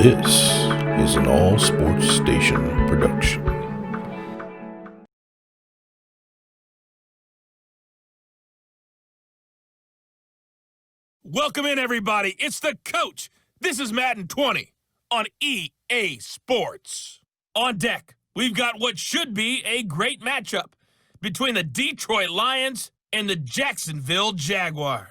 This is an All Sports Station production. Welcome in, everybody. It's the coach. This is Madden 20 on EA Sports. On deck, we've got what should be a great matchup between the Detroit Lions and the Jacksonville Jaguars.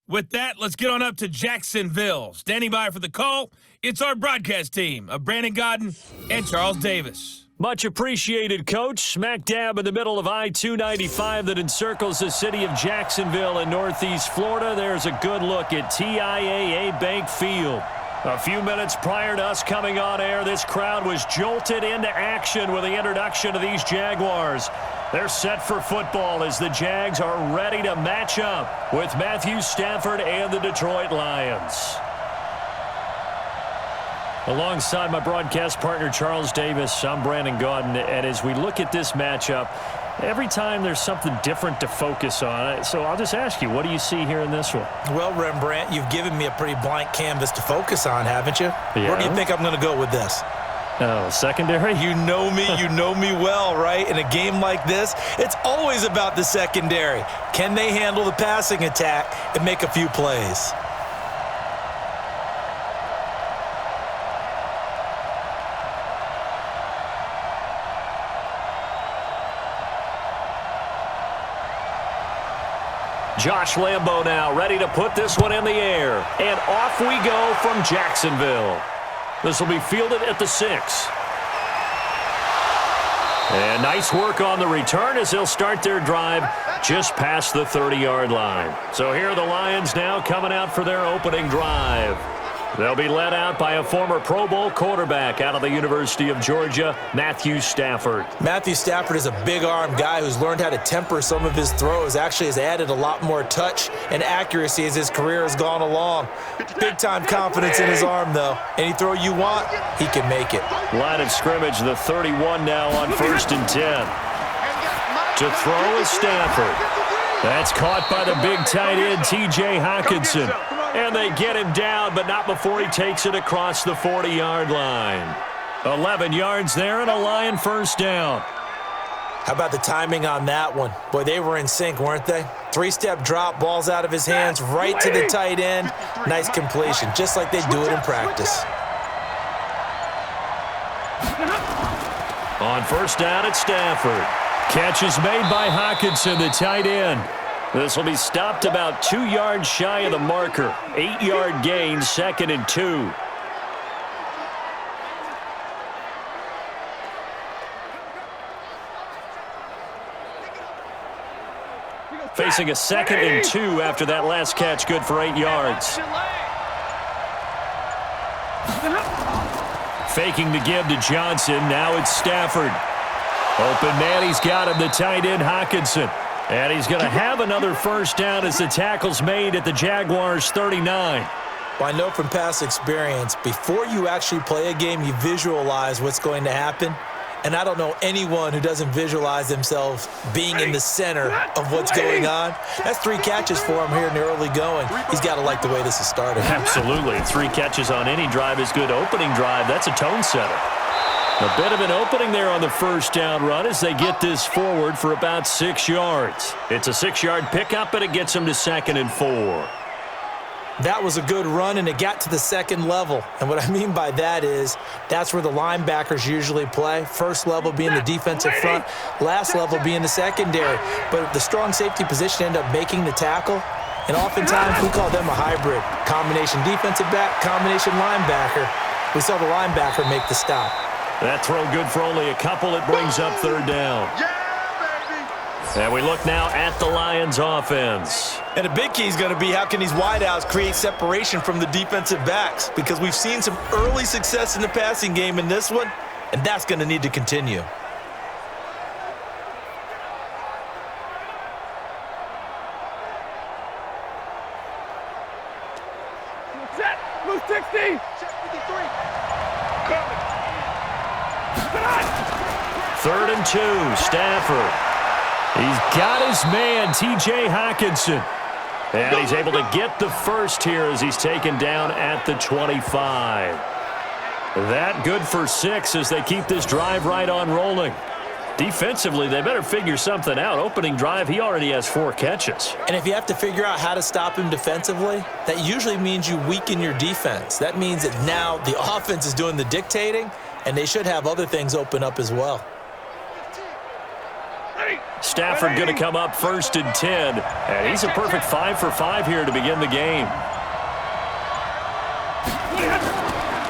With that, let's get on up to Jacksonville. Standing by for the call, it's our broadcast team of Brandon Godden and Charles Davis. Much appreciated, Coach. Smack dab in the middle of I-295 that encircles the city of Jacksonville in northeast Florida. There's a good look at TIAA Bank Field. A few minutes prior to us coming on air, this crowd was jolted into action with the introduction of these Jaguars. They're set for football as the Jags are ready to match up with Matthew Stafford and the Detroit Lions. Alongside my broadcast partner, Charles Davis, I'm Brandon Godden, and as we look at this matchup, every time there's something different to focus on. So I'll just ask you, what do you see here in this one? Well, Rembrandt, you've given me a pretty blank canvas to focus on, haven't you? Yeah. Where do you think I'm going to go with this? Oh, secondary? You know me well, right? In a game like this, it's always about the secondary. Can they handle the passing attack and make a few plays? Josh Lambo now ready to put this one in the air. And off we go from Jacksonville. This will be fielded at the 6. And nice work on the return as they'll start their drive just past the 30-yard line. So here are the Lions now coming out for their opening drive. They'll be led out by a former Pro Bowl quarterback out of the University of Georgia, Matthew Stafford. Matthew Stafford is a big-arm guy who's learned how to temper some of his throws. Actually has added a lot more touch and accuracy as his career has gone along. Big-time confidence in his arm, though. Any throw you want, he can make it. Line of scrimmage, the 31 now on 1st and 10. To throw is Stafford. That's caught by the big tight end, T.J. Hockenson. And they get him down, but not before he takes it across the 40-yard line. 11 yards there and a Lion first down. How about the timing on that one? Boy, they were in sync, weren't they? 3-step drop, balls out of his hands, right to the tight end. Nice completion, just like they do it in practice. On first down, it's Stafford. Catch is made by Hockenson, the tight end. This will be stopped about 2 yards shy of the marker. 8-yard gain, 2nd and 2. Facing a 2nd and 2 after that last catch, good for 8 yards. Faking the give to Johnson, now it's Stafford. Open man, he's got him, the tight end Hockenson. And he's going to have another first down as the tackle's made at the Jaguars' 39. Well, I know from past experience, before you actually play a game, you visualize what's going to happen. And I don't know anyone who doesn't visualize themselves being in the center of what's going on. That's 3 catches for him here in the early going. He's got to like the way this is started. Absolutely. 3 catches on any drive is good. Opening drive, that's a tone setter. A bit of an opening there on the first down run as they get this forward for about 6 yards. It's a 6-yard pickup, and it gets them to 2nd and 4. That was a good run, and it got to the second level. And what I mean by that is that's where the linebackers usually play. First level being the defensive front, last level being the secondary. But the strong safety position ended up making the tackle. And oftentimes we call them a hybrid. Combination defensive back, combination linebacker. We saw the linebacker make the stop. That throw good for only a couple. It brings up 3rd down. And we look now at the Lions offense. And a big key is going to be how can these wideouts create separation from the defensive backs? Because we've seen some early success in the passing game in this one, and that's going to need to continue. Set, move 60. Check 53. Coming. 3rd and 2, Stafford. He's got his man, T.J. Hockenson. And he's able to get the first here as he's taken down at the 25. That good for 6 as they keep this drive right on rolling. Defensively, they better figure something out. Opening drive, he already has 4 catches. And if you have to figure out how to stop him defensively, that usually means you weaken your defense. That means that now the offense is doing the dictating, and they should have other things open up as well. Stafford going to come up 1st and 10, and he's a perfect 5 for 5 here to begin the game.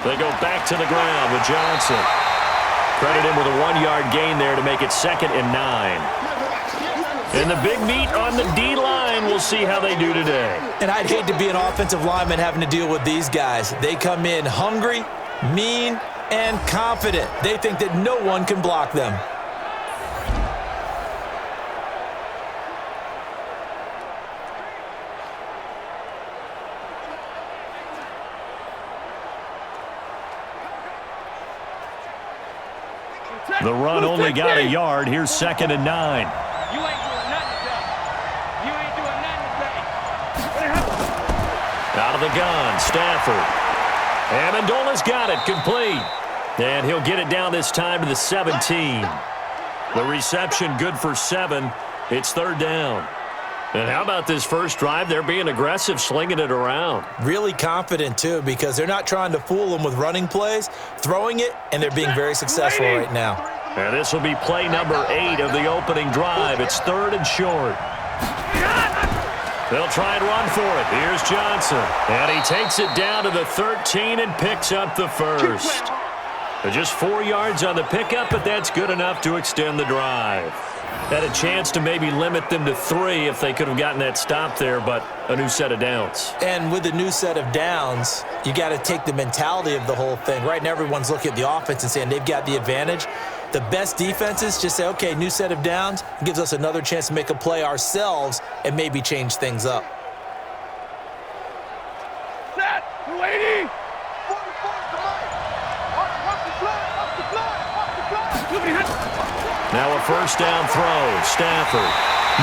They go back to the ground with Johnson. Credit him with a 1-yard gain there to make it 2nd and 9. And the big meat on the D-line, we'll see how they do today. And I'd hate to be an offensive lineman having to deal with these guys. They come in hungry, mean, and confident. They think that no one can block them. The run only got a yard. Here's 2nd and 9. You ain't doing nothing today. You ain't doing nothing today. Out of the gun, Stafford. Amendola's got it, complete. And he'll get it down this time to the 17. The reception good for 7. It's 3rd down. And how about this first drive? They're being aggressive, slinging it around. Really confident, too, because they're not trying to fool them with running plays, throwing it, and they're being very successful right now. And this will be play number 8 of the opening drive. It's 3rd and short. They'll try and run for it. Here's Johnson. And he takes it down to the 13 and picks up the first. Just 4 yards on the pickup, but that's good enough to extend the drive. Had a chance to maybe limit them to 3 if they could have gotten that stop there, but a new set of downs. And with a new set of downs, you got to take the mentality of the whole thing. Right now, everyone's looking at the offense and saying they've got the advantage. The best defenses just say, okay, new set of downs. It gives us another chance to make a play ourselves and maybe change things up. Set. 280. Now a first down throw. Stafford.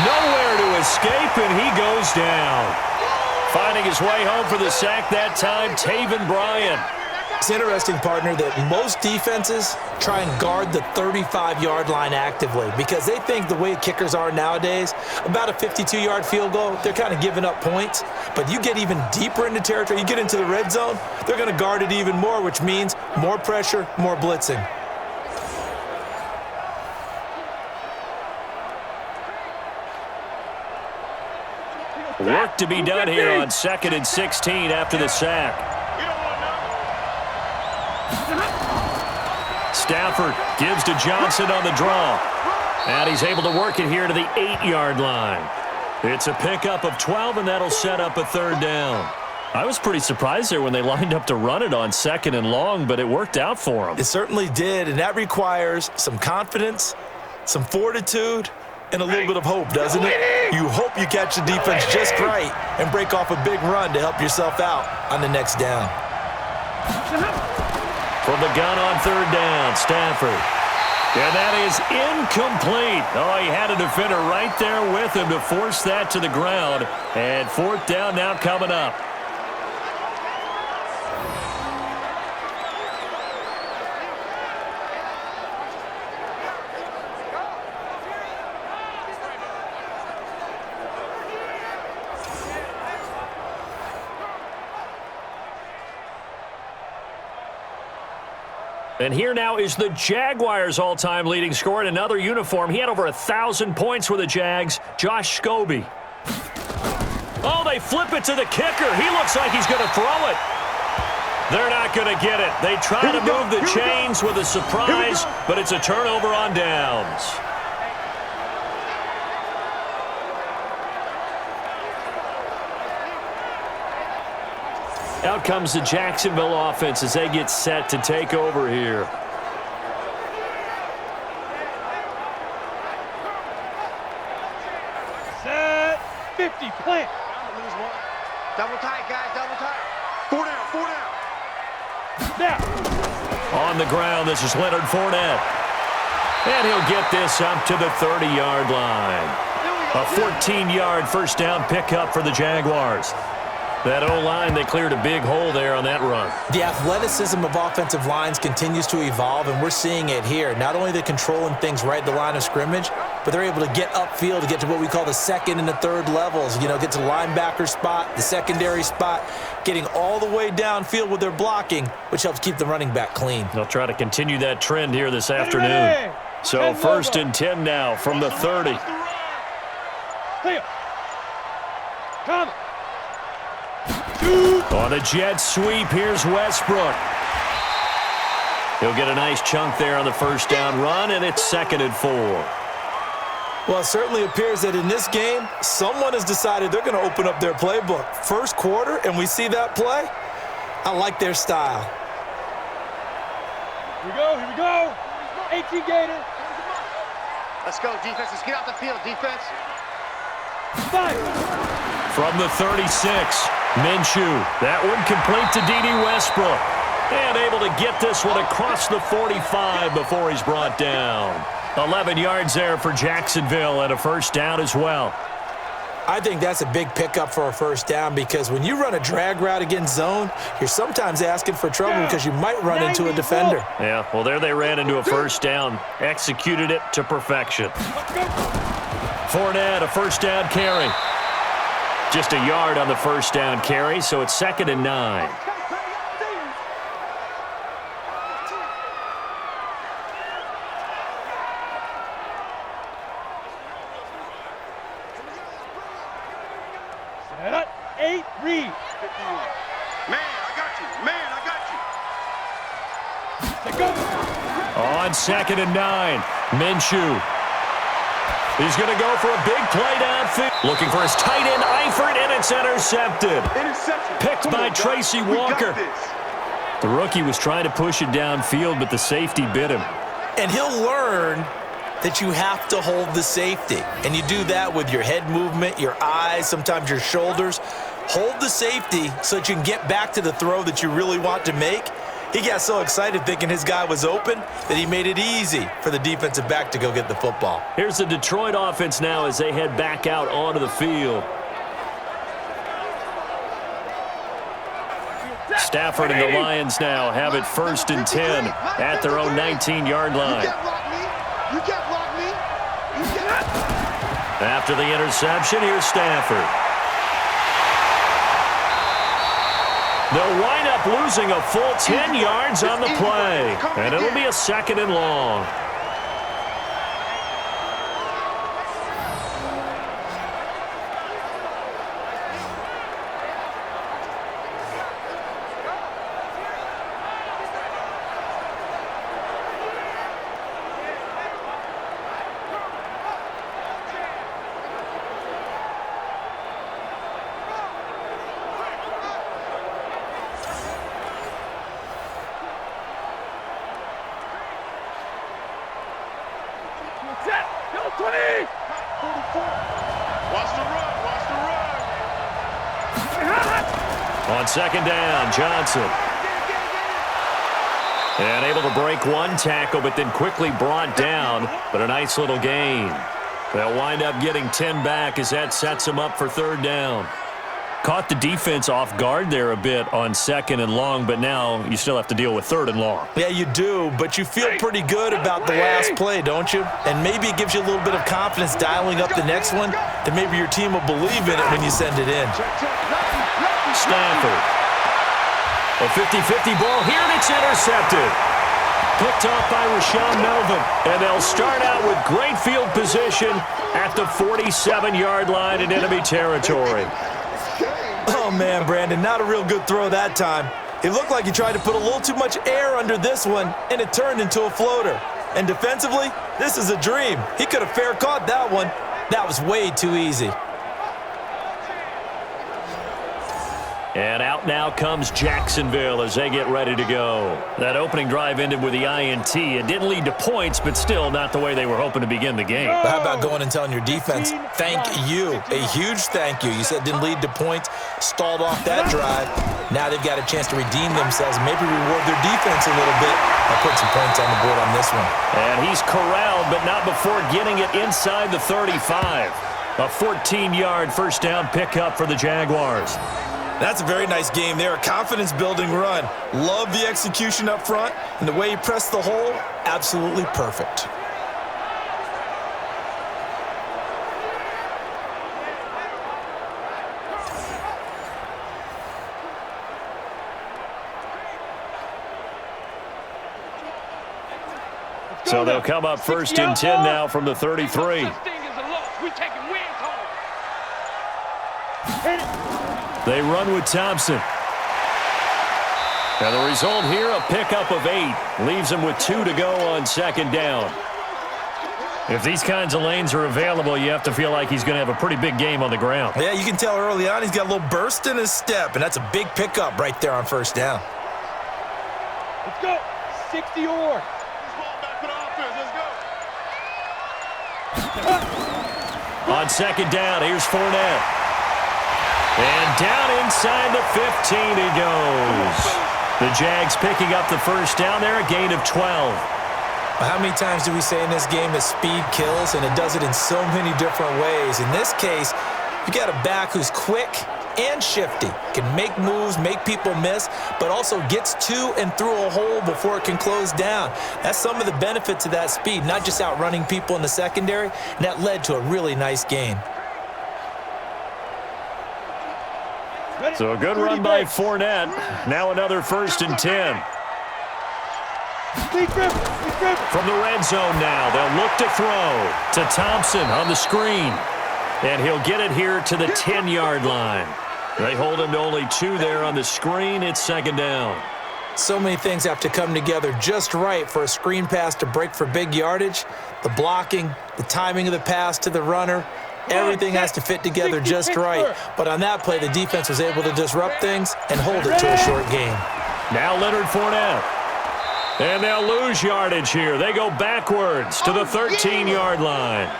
Nowhere to escape, and he goes down. Finding his way home for the sack that time, Taven Bryan. It's interesting, partner, that most defenses try and guard the 35-yard line actively because they think the way kickers are nowadays, about a 52-yard field goal, they're kind of giving up points. But you get even deeper into territory, you get into the red zone, they're going to guard it even more, which means more pressure, more blitzing. Work to be done here on 2nd and 16 after the sack. Stafford gives to Johnson on the draw. And he's able to work it here to the 8-yard line. It's a pickup of 12, and that'll set up a 3rd down. I was pretty surprised there when they lined up to run it on 2nd and long, but it worked out for them. It certainly did, and that requires some confidence, some fortitude, and a little bit of hope, doesn't it? You hope you catch the defense just right and break off a big run to help yourself out on the next down. From the gun on 3rd down, Stafford. And that is incomplete. Oh, he had a defender right there with him to force that to the ground. And 4th down now coming up. And here now is the Jaguars' all-time leading scorer in another uniform. He had over 1,000 points with the Jags, Josh Scobie. Oh, they flip it to the kicker. He looks like he's going to throw it. They're not going to get it. They try to move the chains with a surprise, but it's a turnover on downs. Out comes the Jacksonville offense as they get set to take over here. Set. 50. Plant. Double tight, guys. Double tight. 4 down. 4 down. Now. On the ground, this is Leonard Fournette. And he'll get this up to the 30-yard line. A 14-yard first down pickup for the Jaguars. That O-line, they cleared a big hole there on that run. The athleticism of offensive lines continues to evolve, and we're seeing it here. Not only are they controlling things right at the line of scrimmage, but they're able to get upfield to get to what we call the second and the third levels. You know, get to the linebacker spot, the secondary spot, getting all the way downfield with their blocking, which helps keep the running back clean. They'll try to continue that trend here this afternoon. So 1st and 10 now from the 30. Come. On a jet sweep, here's Westbrook. He'll get a nice chunk there on the first down run, and it's 2nd and 4. Well, it certainly appears that in this game, someone has decided they're going to open up their playbook. First quarter, and we see that play. I like their style. Here we go. 18 Gator. Let's go, defense. Let's get out the field, defense. 5. From the 36, Minshew. That one complete to D.D. Westbrook. And able to get this one across the 45 before he's brought down. 11 yards there for Jacksonville and a first down as well. I think that's a big pickup for a first down because when you run a drag route against zone, you're sometimes asking for trouble because you might run into a defender. Yeah, well, there they ran into a first down. Executed it to perfection. Fournette, a first down carry. Just a yard on the first down carry, so it's 2nd and 9. Set up. 8, read. Man, I got you. Go. On 2nd and 9, Minshew. He's going to go for a big play downfield. Looking for his tight end, Eifert, and it's intercepted. Interception. Picked by Tracy Walker. The rookie was trying to push it downfield, but the safety bit him. And he'll learn that you have to hold the safety. And you do that with your head movement, your eyes, sometimes your shoulders. Hold the safety so that you can get back to the throw that you really want to make. He got so excited thinking his guy was open that he made it easy for the defensive back to go get the football. Here's the Detroit offense now as they head back out onto the field. Stafford and the Lions now have it 1st and 10 at their own 19-yard line. You can't block me. After the interception, here's Stafford. They'll wind up losing a full 10 yards on the play, and it'll be a 2nd and long. Set. Go 20. Watch the run. On 2nd down, Johnson. And able to break one tackle, but then quickly brought down. But a nice little gain. They'll wind up getting 10 back as that sets them up for 3rd down. Caught the defense off guard there a bit on 2nd and long, but now you still have to deal with 3rd and long. Yeah, you do, but you feel pretty good about the last play, don't you? And maybe it gives you a little bit of confidence dialing up the next one, that maybe your team will believe in it when you send it in. Stafford. A 50-50 ball here, and it's intercepted. Picked off by Rashawn Melvin. And they'll start out with great field position at the 47-yard line in enemy territory. Oh, man, Brandon, not a real good throw that time. It looked like he tried to put a little too much air under this one, and it turned into a floater. And defensively, this is a dream. He could have fair caught that one. That was way too easy. And out now comes Jacksonville as they get ready to go. That opening drive ended with the INT. It didn't lead to points, but still not the way they were hoping to begin the game. But how about going and telling your defense, thank you, a huge thank you. You said it didn't lead to points, stalled off that drive. Now they've got a chance to redeem themselves, maybe reward their defense a little bit by putting some points on the board on this one. And he's corralled, but not before getting it inside the 35. A 14-yard first down pickup for the Jaguars. That's a very nice game there. A confidence-building run. Love the execution up front, and the way he pressed the hole, absolutely perfect. So they'll come up first and 10 now from the 33. They run with Thompson. Now the result here, a pickup of 8. Leaves them with 2 to go on second down. If these kinds of lanes are available, you have to feel like he's going to have a pretty big game on the ground. Yeah, you can tell early on he's got a little burst in his step, and that's a big pickup right there on first down. Let's go. 60 or. On second down, here's Fournette. And down inside the 15 he goes. The Jags picking up the first down there, a gain of 12. How many times do we say in this game that speed kills, and it does it in so many different ways? In this case, you got a back who's quick and shifty, can make moves, make people miss, but also gets to and through a hole before it can close down. That's some of the benefits of that speed, not just outrunning people in the secondary, and that led to a really nice gain. So a good run by Fournette. Now another first and 10. From the red zone now, they'll look to throw to Thompson on the screen. And he'll get it here to the 10-yard line. They hold him to only 2 there on the screen. It's second down. So many things have to come together just right for a screen pass to break for big yardage. The blocking, the timing of the pass to the runner, everything has to fit together just right. But on that play, the defense was able to disrupt things and hold it to a short gain. Now Leonard Fournette. And they'll lose yardage here. They go backwards to the 13-yard line.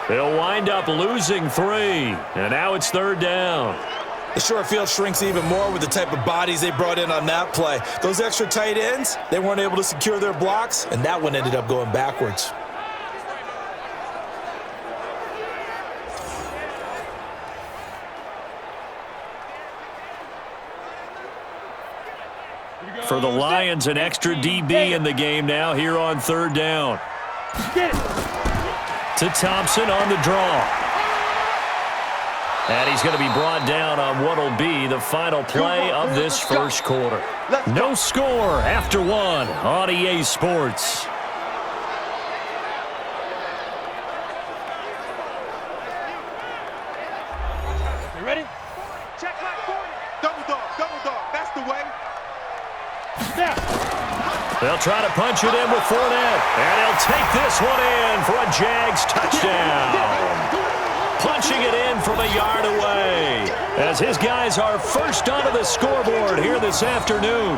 They'll wind up losing 3. And now it's third down. The short field shrinks even more with the type of bodies they brought in on that play. Those extra tight ends, they weren't able to secure their blocks, and that one ended up going backwards. For the Lions, an extra DB in the game now here on third down. To Thompson on the draw. And he's going to be brought down on what will be the final play of this first quarter. No score after 1 on EA Sports. You ready? Check like 40. Double dog. That's the way. They'll try to punch it in with Fournette. And he'll take this one in for a Jags touchdown. Punching it in from a yard away as his guys are first onto the scoreboard here this afternoon.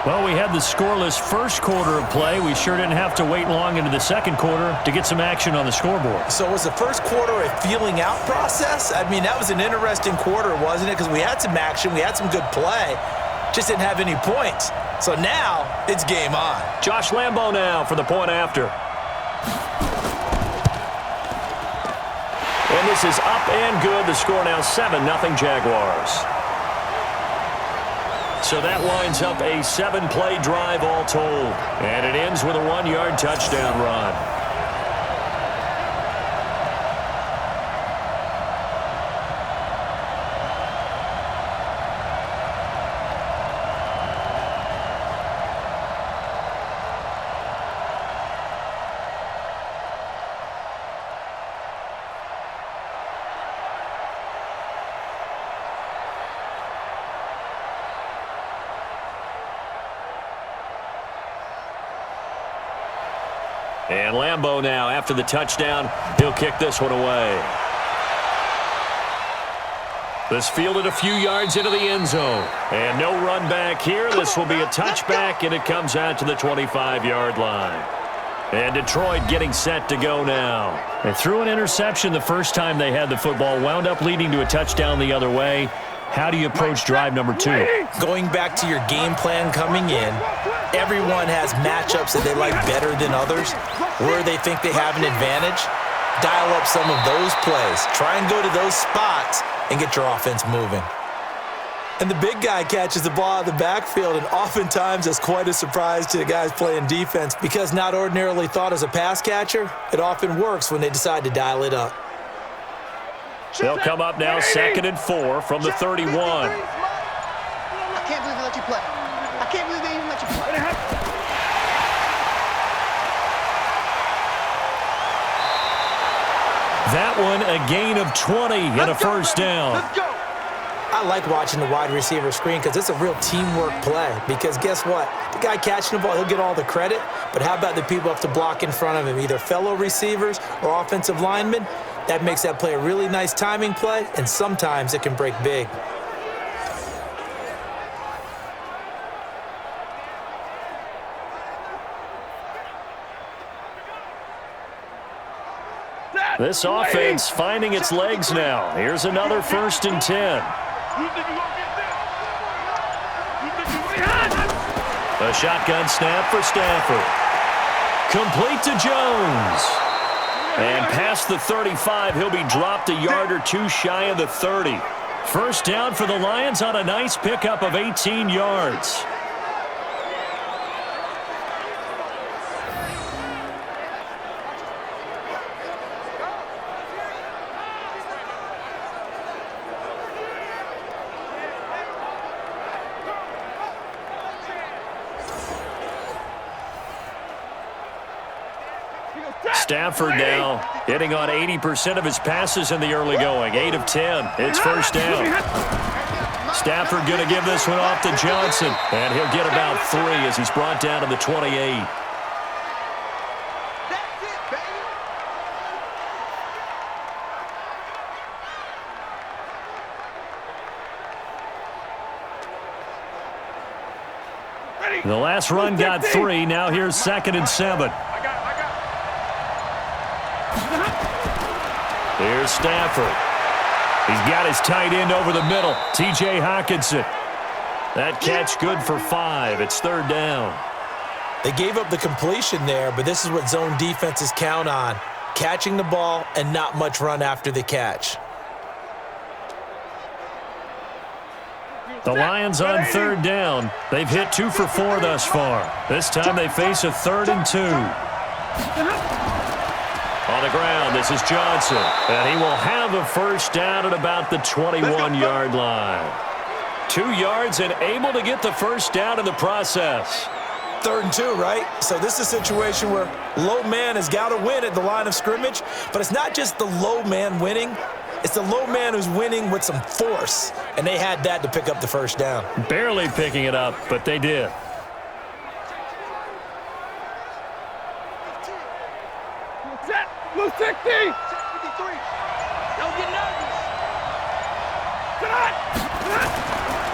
Well, we had the scoreless first quarter of play. We sure didn't have to wait long into the second quarter to get some action on the scoreboard. So was the first quarter a feeling out process? I mean, that was an interesting quarter, wasn't it? Because we had some action, we had some good play, just didn't have any points. So now it's game on. Josh Lambo now for the point after. And this is up and good. The score now 7-0 Jaguars. So that winds up a 7-play drive all told. And it ends with a 1-yard touchdown run. And Lambo now, after the touchdown, he'll kick this one away. This fielded a few yards into the end zone. And no run back here. This will be a touchback, and it comes out to the 25-yard line. And Detroit getting set to go now. They threw an interception the first time they had the football, wound up leading to a touchdown the other way. How do you approach drive number 2? Going back to your game plan coming in, everyone has matchups that they like better than others, where they think they have an advantage. dial up some of those plays. Try and go to those spots and get your offense moving. And the big guy catches the ball out of the backfield, and oftentimes that's quite a surprise to the guys playing defense because not ordinarily thought as a pass catcher, it often works when they decide to dial it up. They'll come up now 2nd and 4 from the 31. I can't believe they let you play. I can't believe they even let you play. That one a gain of 20 and a first down. Let's go. I like watching the wide receiver screen because it's a real teamwork play. Because guess what? The guy catching the ball, he'll get all the credit. But how about the people up to block in front of him, either fellow receivers or offensive linemen? That makes that play a really nice timing play, and sometimes it can break big. This offense finding its legs now. Here's another 1st and 10. A shotgun snap for Stafford. Complete to Jones. And past the 35, he'll be dropped a yard or two shy of the 30. First down for the Lions on a nice pickup of 18 yards. Stafford now hitting on 80% of his passes in the early going. 8 of 10. It's first down. Stafford going to give this one off to Johnson. And he'll get about 3 as he's brought down to the 28. That's it, baby. The last run got 3. Now here's 2nd and 7. Here's Stafford. He's got his tight end over the middle, T.J. Hockenson. That catch good for 5. It's 3rd down. They gave up the completion there, but this is what zone defenses count on. Catching the ball and not much run after the catch. The Lions on 3rd down. They've hit 2 for 4 thus far. This time they face a 3rd and 2. On the ground, this is Johnson. And he will have a first down at about the 21-yard line. 2 yards and able to get the first down in the process. 3rd and 2, right? So this is a situation where low man has got to win at the line of scrimmage. But it's not just the low man winning. It's the low man who's winning with some force. And they had that to pick up the first down. Barely picking it up, but they did. Blue 60! 53. Don't get nervous.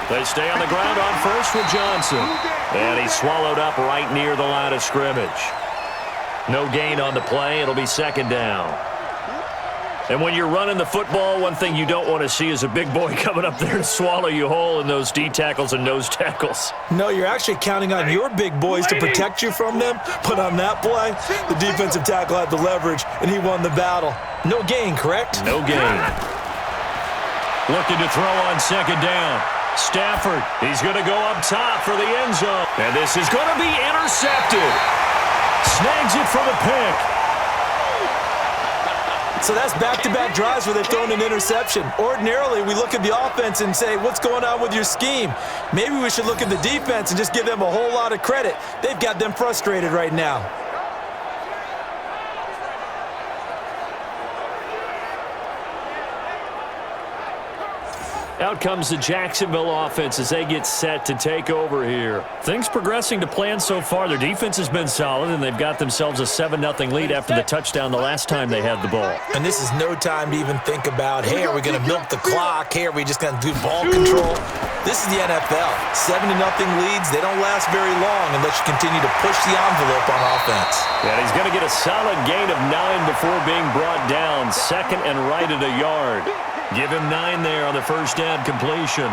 They stay on the ground on first with Johnson. And he's swallowed up right near the line of scrimmage. No gain on the play. It'll be 2nd down. And when you're running the football, one thing you don't want to see is a big boy coming up there and swallow you whole in those D tackles and nose tackles. No, you're actually counting on your big boys to protect you from them. But on that play, the defensive tackle had the leverage, and he won the battle. No gain, correct? No gain. Looking to throw on 2nd down. Stafford, he's going to go up top for the end zone. And this is going to be intercepted. Snags it for the pick. So that's back-to-back drives where they've thrown an interception. Ordinarily, we look at the offense and say, what's going on with your scheme? Maybe we should look at the defense and just give them a whole lot of credit. They've got them frustrated right now. Out comes the Jacksonville offense as they get set to take over here. Things progressing to plan so far. Their defense has been solid, and they've got themselves a 7-0 lead after the touchdown the last time they had the ball. And this is no time to even think about, hey, are we going to milk the clock? Hey, are we just going to do ball control? This is the NFL. 7-0 leads, they don't last very long unless you continue to push the envelope on offense. And he's going to get a solid gain of 9 before being brought down. 2nd and right at a yard. Give him 9 there on the first down completion.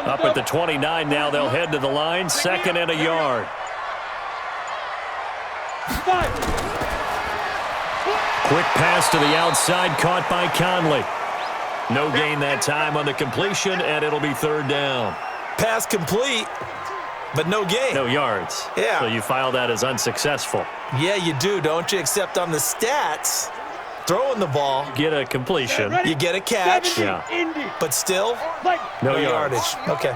Up at the 29 now, they'll head to the line, 2nd and a yard. Quick pass to the outside, caught by Conley. No gain that time on the completion, and it'll be 3rd down. Pass complete, but no gain. No yards. Yeah. So you file that as unsuccessful. Yeah, you do, don't you? Except on the stats, throwing the ball, Get a completion. you get a catch, Yeah. but still, No yardage. Okay.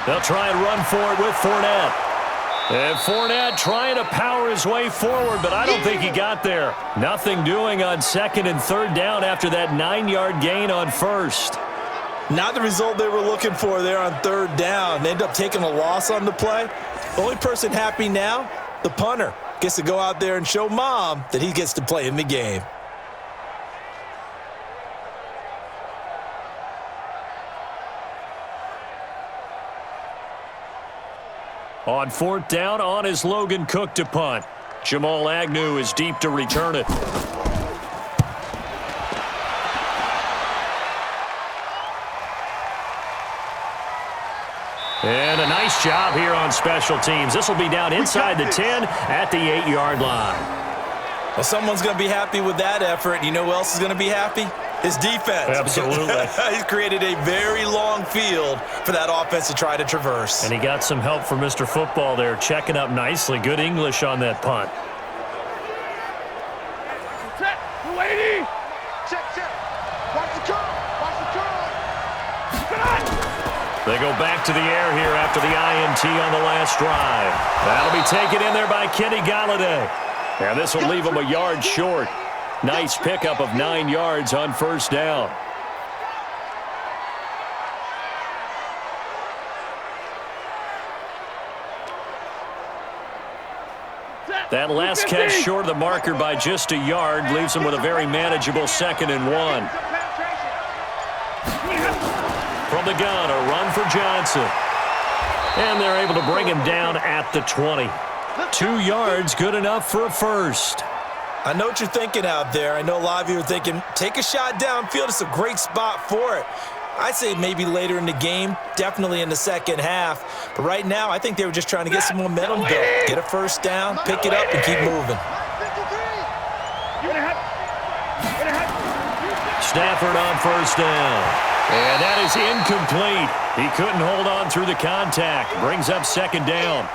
They'll try and run for it with Fournette. And Fournette trying to power his way forward, but I don't think he got there. Nothing doing on 2nd and 3rd down after that 9-yard gain on 1st. Not the result they were looking for there on 3rd down. They end up taking a loss on the play. The only person happy now, the punter, gets to go out there and show Mom that he gets to play in the game. On 4th down, on is Logan Cook to punt. Jamal Agnew is deep to return it. And a nice job here on special teams. This will be down inside the 10 at the 8-yard line. Well, someone's going to be happy with that effort. You know who else is going to be happy? His defense. Absolutely. He's created a very long field for that offense to try to traverse. And he got some help from Mr. Football there, checking up nicely. Good English on that punt. Set. 280. Check. Watch the curl. Watch the curl. They go back to the air here after the INT on the last drive. That'll be taken in there by Kenny Galladay. And this will leave him a yard short. Nice pickup of 9 yards on 1st down. That last catch short of the marker by just a yard leaves him with a very manageable 2nd and 1. From the gun, a run for Johnson. And they're able to bring him down at the 20. 2 yards, good enough for a first. I know what you're thinking out there. I know a lot of you are thinking, take a shot downfield. It's a great spot for it. I'd say maybe later in the game, definitely in the second half. But right now, I think they were just trying to get some momentum built. Get a first down, pick it up, and keep moving. Stafford on 1st down. And that is incomplete. He couldn't hold on through the contact. Brings up 2nd down.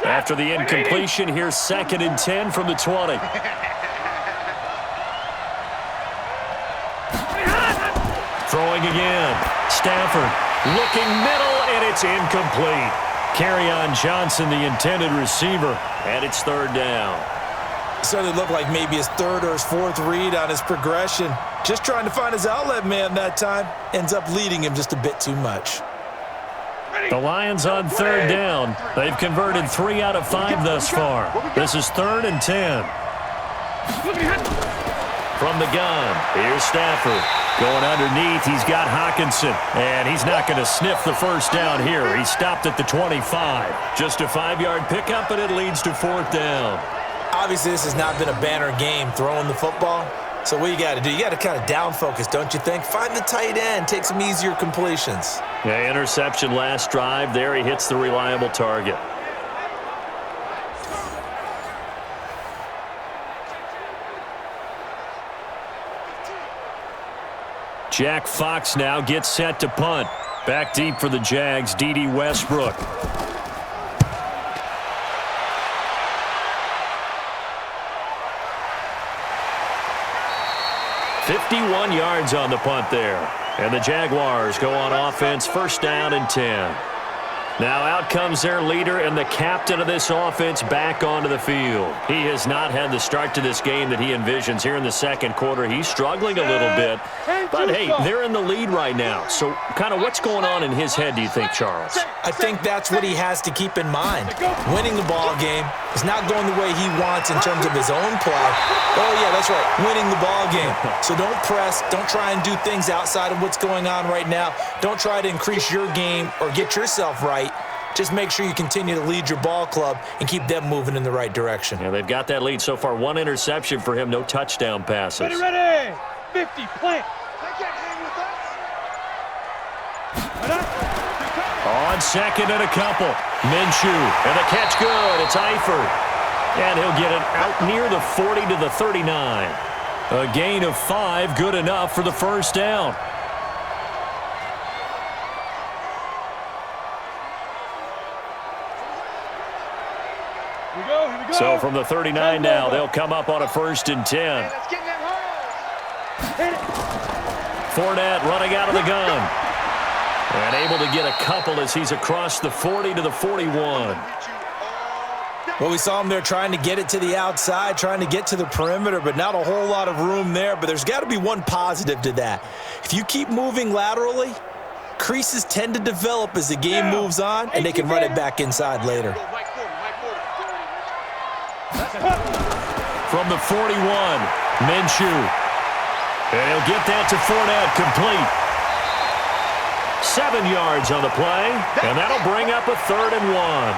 After the incompletion, here's 2nd and 10 from the 20. Throwing again. Stafford looking middle, and it's incomplete. Kerryon Johnson, the intended receiver, and it's 3rd down. Certainly looked like maybe his 3rd or his 4th read on his progression. Just trying to find his outlet man that time. Ends up leading him just a bit too much. The Lions on 3rd down. They've converted 3 out of 5 thus far. This is 3rd and 10. From the gun, here's Stafford. Going underneath, he's got Hawkinson. And he's not going to sniff the first down here. He stopped at the 25. Just a 5-yard pickup, and it leads to 4th down. Obviously, this has not been a banner game throwing the football. So what you got to do, you got to kind of down focus, don't you think? Find the tight end, take some easier completions. Yeah, interception last drive. There he hits the reliable target. Jack Fox now gets set to punt. Back deep for the Jags, D.D. Westbrook. "51 yards on the punt there. And the Jaguars go on offense, 1st down and 10. Now out comes their leader and the captain of this offense back onto the field. He has not had the start to this game that he envisions here in the 2nd quarter. He's struggling a little bit. But, hey, they're in the lead right now. So kind of what's going on in his head, do you think, Charles? I think that's what he has to keep in mind. Winning the ball game is not going the way he wants in terms of his own play. Oh, yeah, that's right, winning the ball game. So don't press. Don't try and do things outside of what's going on right now. Don't try to increase your game or get yourself right. Just make sure you continue to lead your ball club and keep them moving in the right direction. Yeah, they've got that lead so far. 1 interception for him, no touchdown passes. Ready. 50, plant. They can't hang with us. On second and a couple. Minshew, and the catch good. It's Eifert. And he'll get it out near the 40 to the 39. A gain of 5, good enough for the first down. Here we go. So from the 39 now, they'll come up on a 1st and 10. Hey, let's get in them hurdles. Hit it. Fournette running out of the gun. And able to get a couple as he's across the 40 to the 41. Well, we saw him there trying to get it to the outside, trying to get to the perimeter, but not a whole lot of room there. But there's got to be one positive to that. If you keep moving laterally, creases tend to develop as the game moves on, and they can run it back inside later. From the 41, Minshew. And he'll get that to Fournette, complete. 7 yards on the play, and that'll bring up a 3rd and 1.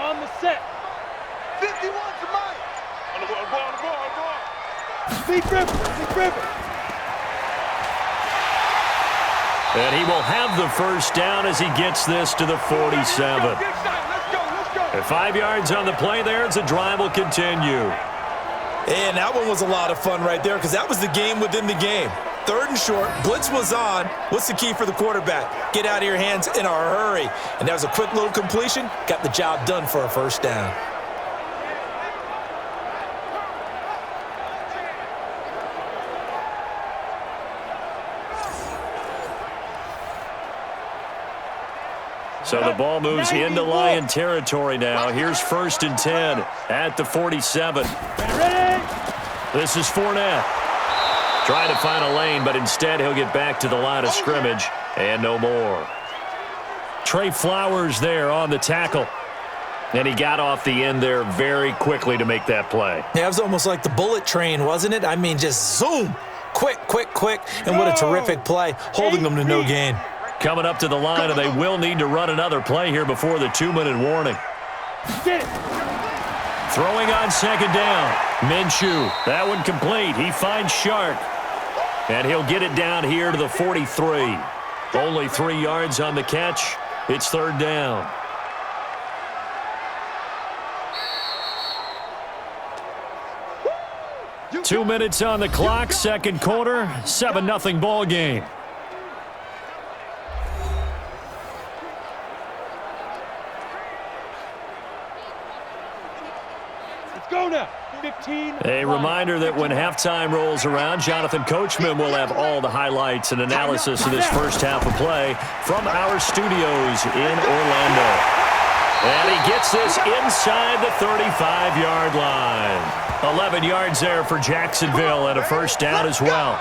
On the set. 51 to Mike. On the ball. Big river. And he will have the first down as he gets this to the 47. And 5 yards on the play there as the drive will continue. And that one was a lot of fun right there because that was the game within the game. 3rd and short, blitz was on. What's the key for the quarterback? Get out of your hands in a hurry. And that was a quick little completion. Got the job done for a first down. So the ball moves into Lion territory now. Here's 1st and 10 at the 47. This is Fournette. Trying to find a lane, but instead he'll get back to the line of scrimmage and no more. Trey Flowers there on the tackle. And he got off the end there very quickly to make that play. Yeah, it was almost like the bullet train, wasn't it? I mean, just zoom. Quick. And what a terrific play, holding them to no gain. Coming up to the line, and they will need to run another play here before the 2-minute warning. Throwing on 2nd down. Minshew, that one complete. He finds Shark. And he'll get it down here to the 43. Only 3 yards on the catch. It's 3rd down. Two minutes on the clock, 2nd quarter, 7-0 ball game. Go now. 15. A reminder that when halftime rolls around, Jonathan Coachman will have all the highlights and analysis of this first half of play from our studios in Orlando. And he gets this inside the 35-yard line. 11 yards there for Jacksonville and a first down as well.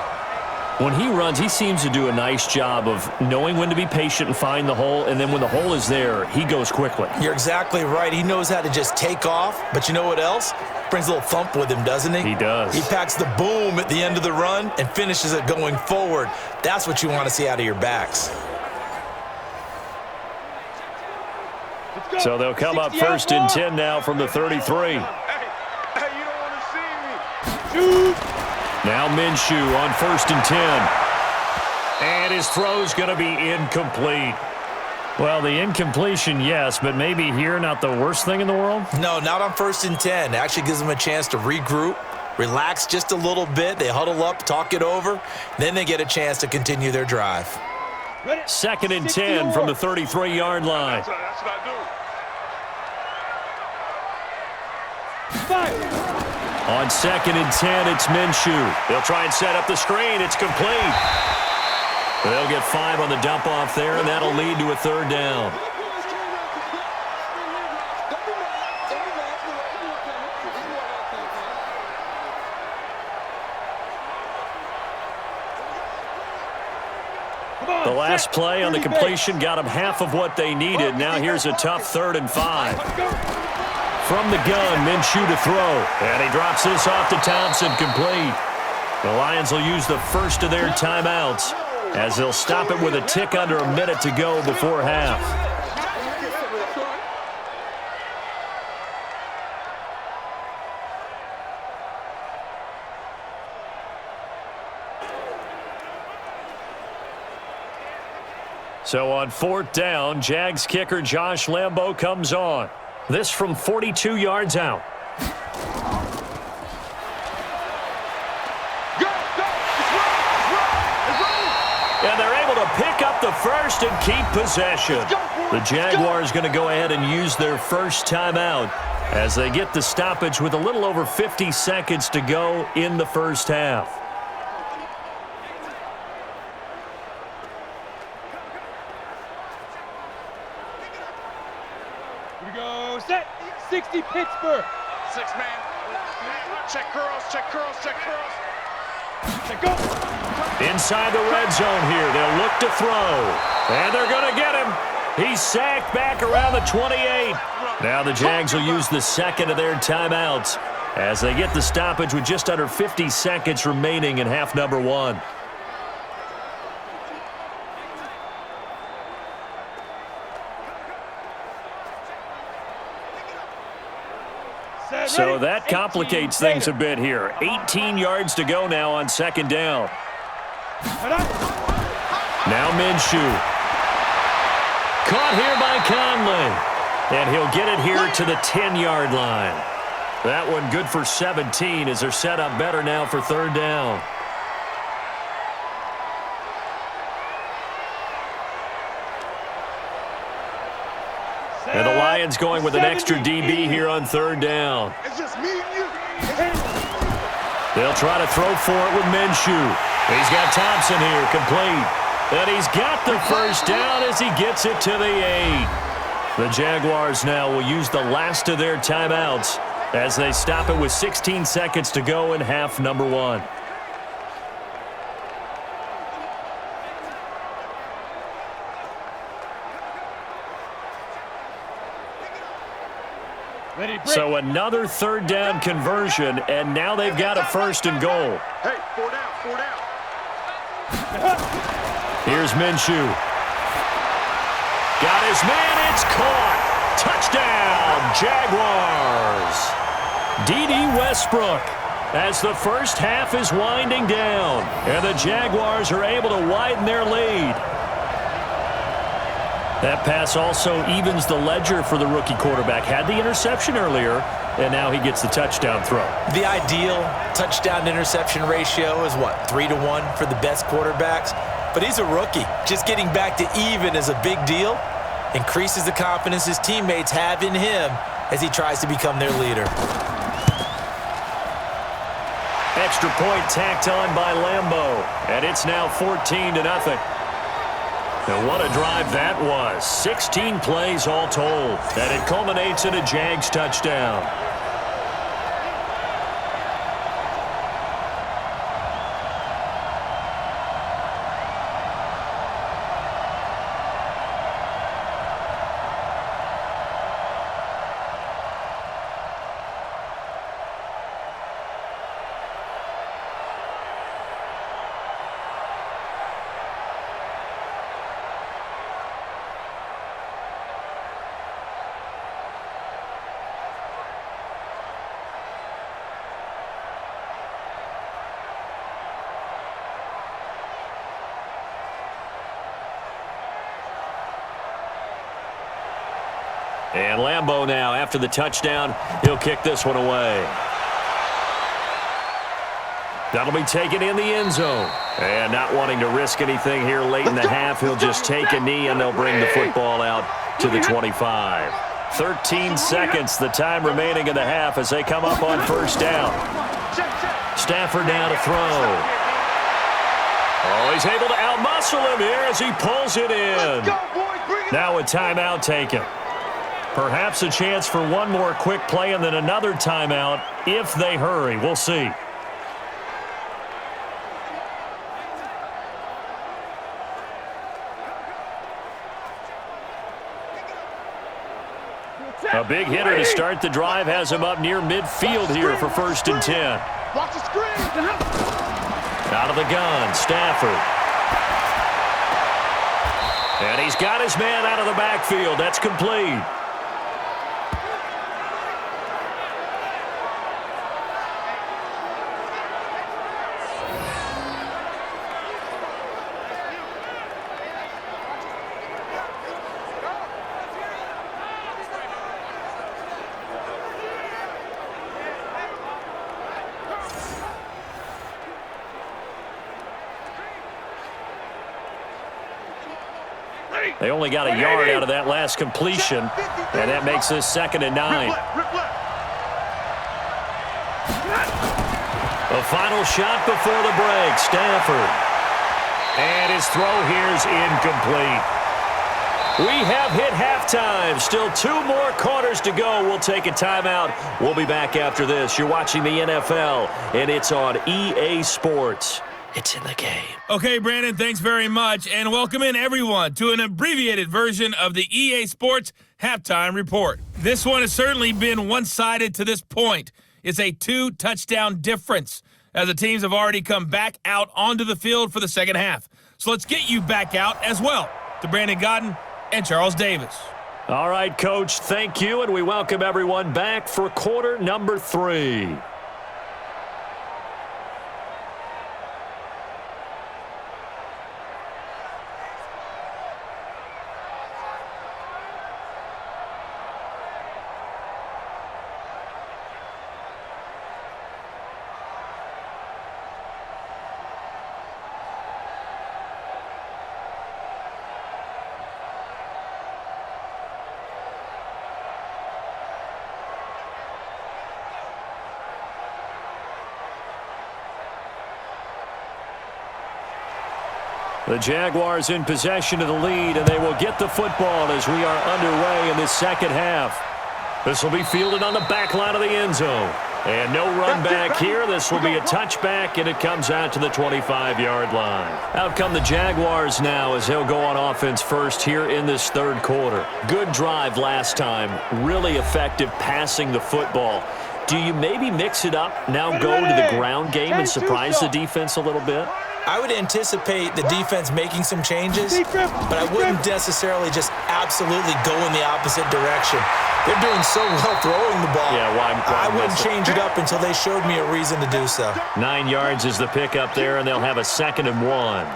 When he runs, he seems to do a nice job of knowing when to be patient and find the hole, and then when the hole is there, he goes quickly. You're exactly right. He knows how to just take off, but you know what else? Brings a little thump with him, doesn't he? He does. He packs the boom at the end of the run and finishes it going forward. That's what you want to see out of your backs. So they'll come up 1st and 10 now from the 33. Hey, you don't want to see me. Shoot. Now Minshew on 1st and 10. And his throw's going to be incomplete. Well, the incompletion, yes, but maybe here not the worst thing in the world? No, not on 1st and 10. It actually gives them a chance to regroup, relax just a little bit. They huddle up, talk it over. Then they get a chance to continue their drive. 2nd and 10 from the 33-yard line. That's what I do. Fire. On 2nd and 10, it's Minshew. They'll try and set up the screen. It's complete. They'll get 5 on the dump-off there, and that'll lead to a 3rd down. The last play on the completion got them half of what they needed. Now here's a tough 3rd and 5. From the gun, Minshew to throw. And he drops this off to Thompson, complete. The Lions will use the first of their timeouts as they'll stop it with a tick under a minute to go before half. So on 4th down, Jags kicker Josh Lambo comes on. This from 42 yards out. And they're able to pick up the first and keep possession. The Jaguars going to go ahead and use their first timeout as they get the stoppage with a little over 50 seconds to go in the first half. Here we go. Set. 60 Pittsburgh. 6-man. Check curls, check curls, check curls. Check go. Inside the red zone here. They'll look to throw. And they're going to get him. He's sacked back around the 28. Now the Jags will use the second of their timeouts as they get the stoppage with just under 50 seconds remaining in half number 1. So that complicates things a bit here. 18 yards to go now on 2nd down. Now Minshew. Caught here by Conley. And he'll get it here to the 10-yard line. That one good for 17 as they're set up better now for 3rd down. And the Lions going with an extra DB here on 3rd down. It's just me and you. They'll try to throw for it with Minshew. He's got Thompson here, complete. And he's got the first down as he gets it to the 8. The Jaguars now will use the last of their timeouts as they stop it with 16 seconds to go in half number 1. So another 3rd down conversion, and now they've got a 1st and goal. Hey, 4 down, 4 down. Here's Minshew. Got his man, it's caught. Touchdown, Jaguars. D.D. Westbrook as the first half is winding down, and the Jaguars are able to widen their lead. That pass also evens the ledger for the rookie quarterback. Had the interception earlier, and now he gets the touchdown throw. The ideal touchdown-interception ratio is, what, 3-to-1 for the best quarterbacks? But he's a rookie. Just getting back to even is a big deal. Increases the confidence his teammates have in him as he tries to become their leader. Extra point tacked on by Lambo, and it's now 14-0. And what a drive that was. 16 plays all told. And it culminates in a Jags touchdown. And Lambo now, after the touchdown, he'll kick this one away. That'll be taken in the end zone. And not wanting to risk anything here late in the half, he'll just take a knee and they'll bring the football out to the 25. 13 seconds, the time remaining in the half as they come up on 1st down. Stafford now to throw. Oh, he's able to outmuscle him here as he pulls it in. Now a timeout taken. Perhaps a chance for one more quick play and then another timeout if they hurry. We'll see. A big hitter to start the drive has him up near midfield here for 1st and 10. Watch the screen. Out of the gun, Stafford. And he's got his man out of the backfield. That's complete. They only got a yard out of that last completion, and that makes this 2nd and 9. The final shot before the break, Stafford. And his throw here's incomplete. We have hit halftime. Still 2 more quarters to go. We'll take a timeout. We'll be back after this. You're watching the NFL, and it's on EA Sports. It's in the game. Okay, Brandon, thanks very much. And welcome in, everyone, to an abbreviated version of the EA Sports Halftime Report. This one has certainly been one-sided to this point. It's a 2-touchdown difference, as the teams have already come back out onto the field for the second half. So let's get you back out as well to Brandon Godden and Charles Davis. All right, Coach, thank you, and we welcome everyone back for quarter number 3. The Jaguars in possession of the lead, and they will get the football as we are underway in this second half. This will be fielded on the back line of the end zone. And no run back here. This will be a touchback, and it comes out to the 25-yard line. Out come the Jaguars now as they'll go on offense first here in this 3rd quarter. Good drive last time. Really effective passing the football. Do you maybe mix it up, now go to the ground game and surprise the defense a little bit? I would anticipate the defense making some changes, but I wouldn't necessarily just absolutely go in the opposite direction. They're doing so well throwing the ball. Yeah, why I wouldn't change it up until they showed me a reason to do so. 9 yards is the pickup there, and they'll have a 2nd and 1.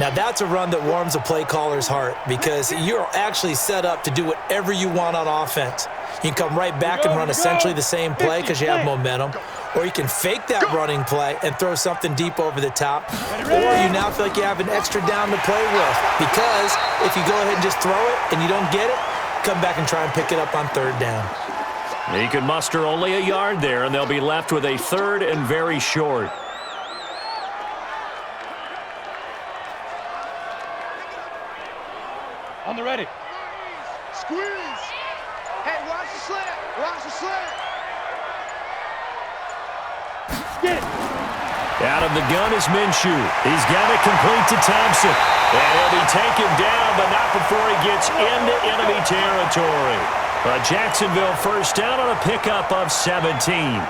Now, that's a run that warms a play caller's heart because you're actually set up to do whatever you want on offense. You can come right back and run essentially the same play because you have momentum, or you can fake that running play and throw something deep over the top, or you now feel like you have an extra down to play with because if you go ahead and just throw it and you don't get it, come back and try and pick it up on 3rd down. He can muster only a yard there, and they'll be left with a 3rd and very short. On the ready. Squeeze. Hey, watch the slant. Watch the slant. Get it. Out of the gun is Minshew. He's got it complete to Thompson. And he'll be taken down, but not before he gets into enemy territory. A Jacksonville 1st down on a pickup of 17.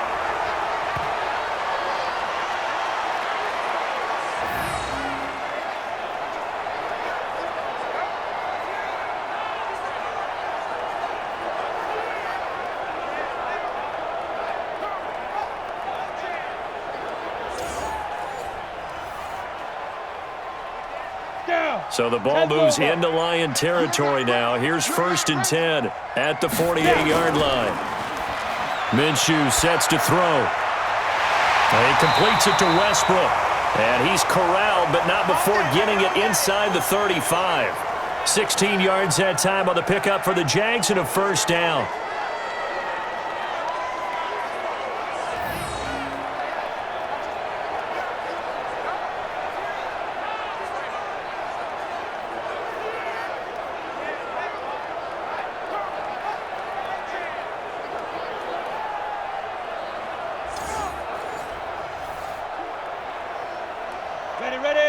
So the ball moves into Lion territory now. Here's 1st and 10 at the 48-yard line. Minshew sets to throw. And he completes it to Westbrook. And he's corralled, but not before getting it inside the 35. 16 yards that time on the pickup for the Jags and a 1st down.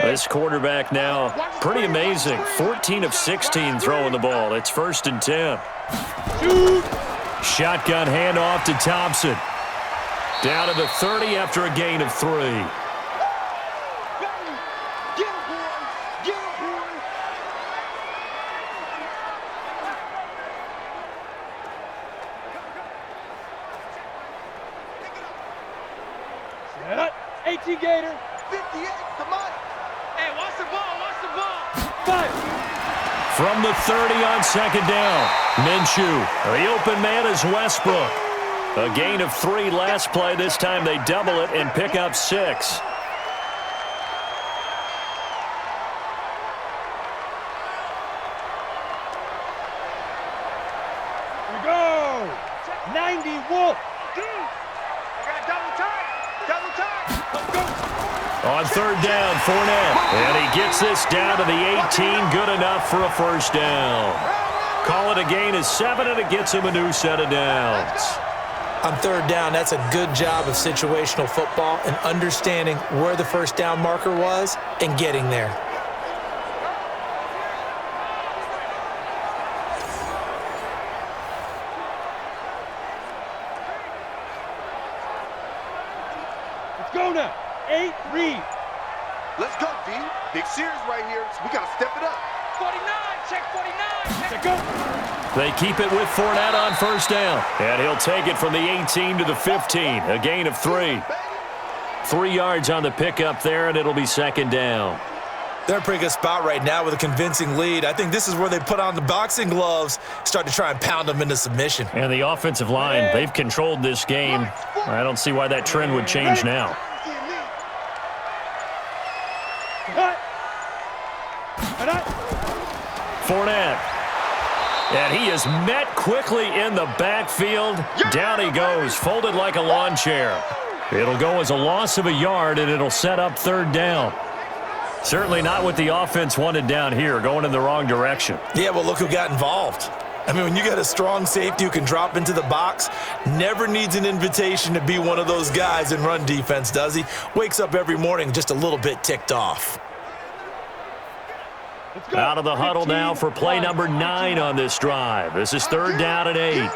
This quarterback now, pretty amazing. 14 of 16 throwing the ball. It's 1st and 10. Shotgun handoff to Thompson. Down to the 30 after a gain of 3. Set. 18 Gator. 58, come on. Hey, watch the ball, watch the ball. Five. From the 30 on 2nd down. Minshew, the open man is Westbrook. A gain of 3 last play. This time they double it and pick up 6. Here we go. 90 Wolf. I got double time. Double time. Let's go. On 3rd down, Fournette. And he gets this down to the 18. Good enough for a 1st down. Call it a gain of 7, and it gets him a new set of downs. On 3rd down, that's a good job of situational football and understanding where the 1st down marker was and getting there. Let's go now. 8 read. Let's go, D. Big series right here, so we got to step it up. 49. Check 49. Let's go. They keep it with Fournette on 1st down. And he'll take it from the 18 to the 15. A gain of 3. 3 yards on the pickup there, and it'll be 2nd down. They're in a pretty good spot right now with a convincing lead. I think this is where they put on the boxing gloves, start to try and pound them into submission. And the offensive line, they've controlled this game. I don't see why that trend would change now. Cut. Fournette. And he is met quickly in the backfield. Down he goes, folded like a lawn chair. It'll go as a loss of a yard, and it'll set up 3rd down. Certainly not what the offense wanted down here, going in the wrong direction. Yeah, well, look who got involved. I mean, when you got a strong safety who can drop into the box, never needs an invitation to be one of those guys in run defense, does he? Wakes up every morning just a little bit ticked off. Out of the huddle now for play number 9 on this drive. This is 3rd down and 8.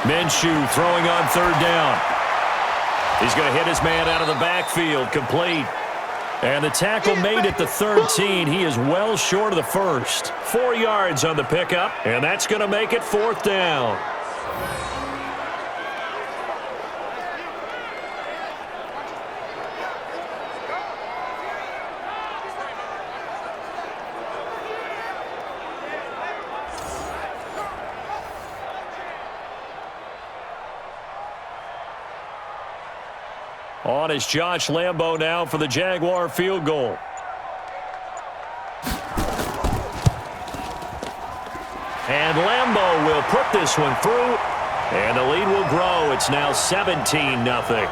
Minshew throwing on 3rd down. He's going to hit his man out of the backfield, complete. And the tackle made at the 13. He is well short of the 1st. 4 yards on the pickup, and that's going to make it 4th down. On is Josh Lambo now for the Jaguar field goal. And Lambo will put this one through, and the lead will grow. It's now 17-0.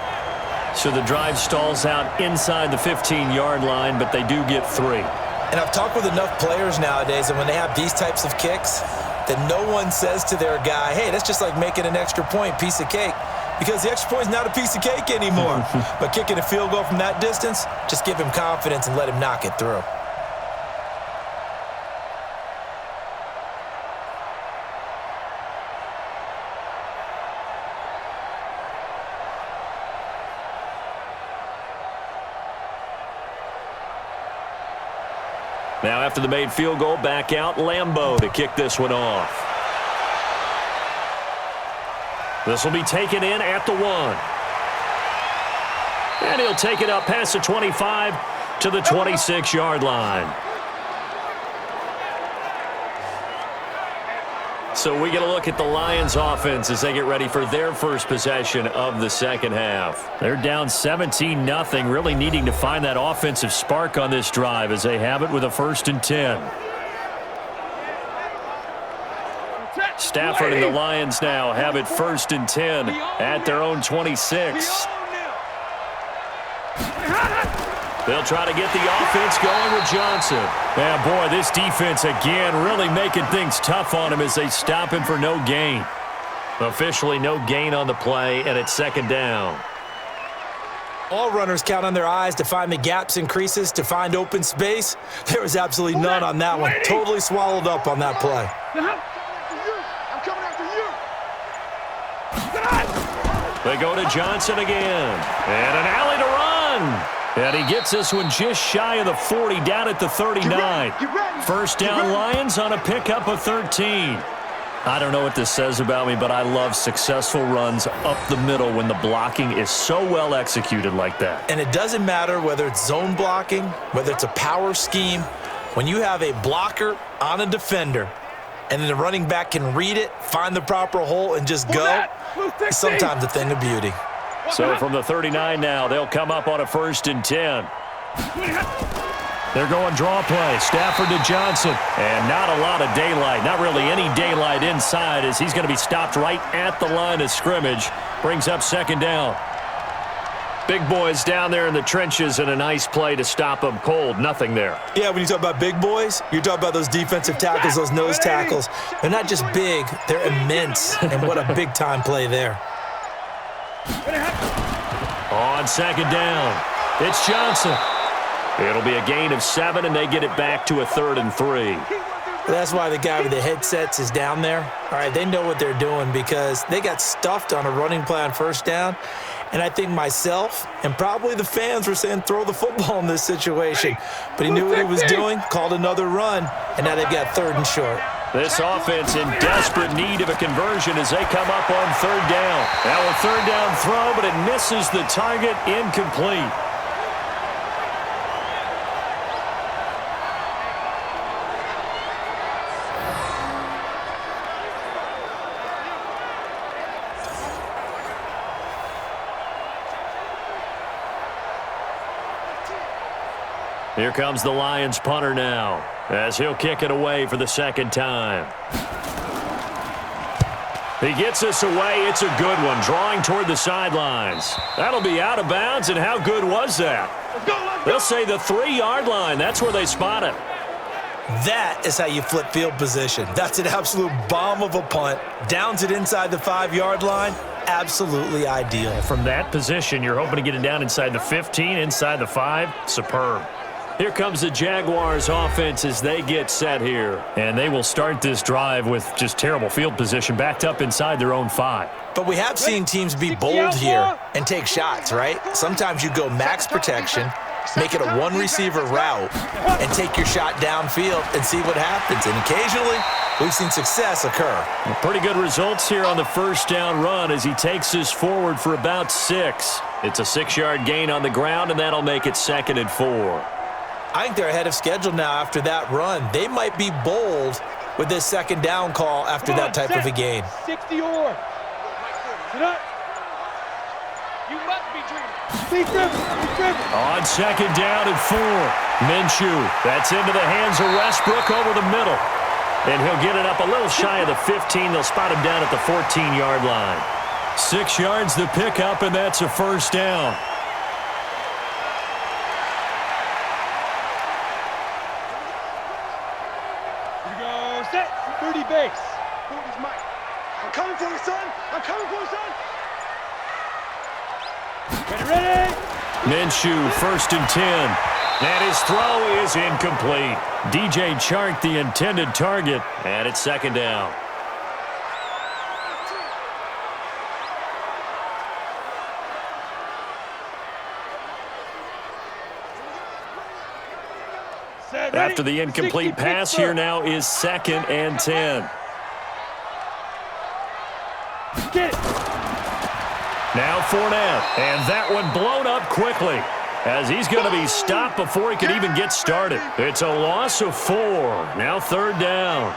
So the drive stalls out inside the 15-yard line, but they do get 3. And I've talked with enough players nowadays, and when they have these types of kicks, that no one says to their guy, hey, that's just like making an extra point, piece of cake. Because the extra point is not a piece of cake anymore. But kicking a field goal from that distance, just give him confidence and let him knock it through. Now after the made field goal, back out Lambo to kick this one off. This will be taken in at the 1. And he'll take it up past the 25 to the 26-yard line. So we get a look at the Lions offense as they get ready for their first possession of the 2nd half. They're down 17-0, really needing to find that offensive spark on this drive as they have it with a 1st and 10. Stafford and the Lions now have it 1st and 10 at their own 26. They'll try to get the offense going with Johnson. Yeah, boy, this defense again really making things tough on him as they stop him for no gain. Officially no gain on the play, and it's 2nd down. All runners count on their eyes to find the gaps and creases, to find open space. There was absolutely none on that one. Totally swallowed up on that play. I'm coming after you. They go to Johnson again. And an alley to run. And he gets this one just shy of the 40, down at the 39. First down Lions on a pickup of 13. I don't know what this says about me, but I love successful runs up the middle when the blocking is so well executed like that. And it doesn't matter whether it's zone blocking, whether it's a power scheme. When you have a blocker on a defender, and then the running back can read it, find the proper hole, and just go, it's sometimes a thing of beauty. So from the 39 now, they'll come up on a 1st and 10. They're going draw play. Stafford to Johnson. And not a lot of daylight. Not really any daylight inside as he's going to be stopped right at the line of scrimmage. Brings up 2nd down. Big boys down there in the trenches and a nice play to stop them cold. Nothing there. Yeah, when you talk about big boys, you're talking about those defensive tackles, those nose tackles. They're not just big, they're immense. And what a big-time play there. On 2nd down, it's Johnson. It'll be a gain of 7, and they get it back to a 3rd and 3. That's why the guy with the headsets is down there. All right, they know what they're doing because they got stuffed on a running play on 1st down. And I think myself and probably the fans were saying throw the football in this situation. But he knew what he was doing, called another run, and now they've got 3rd and short. This offense in desperate need of a conversion as they come up on 3rd down. Now a 3rd down throw, but it misses the target, incomplete. Here comes the Lions punter now as he'll kick it away for the 2nd time. He gets this away. It's a good one, drawing toward the sidelines. That'll be out of bounds, and how good was that? They'll say the 3-yard line. That's where they spot it. That is how you flip field position. That's an absolute bomb of a punt. Downs it inside the 5-yard line. Absolutely ideal. From that position, you're hoping to get it down inside the 15, inside the 5. Superb. Here comes the Jaguars offense as they get set here. And they will start this drive with just terrible field position, backed up inside their own 5. But we have seen teams be bold here and take shots, right? Sometimes you go max protection, make it a 1-receiver route, and take your shot downfield and see what happens. And occasionally, we've seen success occur. Pretty good results here on the 1st down run as he takes this forward for about 6. It's a 6-yard gain on the ground, and that'll make it 2nd and 4. I think they're ahead of schedule now after that run. They might be bold with this 2nd down call after that type of a gain. 60 or. Sit up. You must be dreaming. On 2nd down and 4. Minshew. That's into the hands of Westbrook over the middle. And he'll get it up a little shy of the 15. They'll spot him down at the 14-yard line. 6 yards the pickup, and that's a 1st down. Set. 30 base. 40's Mike. I'm coming for you, son. I'm coming for you, son. Ready. Minshew, 1st and 10. And his throw is incomplete. DJ Chark, the intended target, and it's 2nd down. After the incomplete pass, here now is 2nd and 10. Get it. Now Fournette, and that one blown up quickly as he's going to be stopped before he can even get started. It's a loss of 4. Now 3rd down.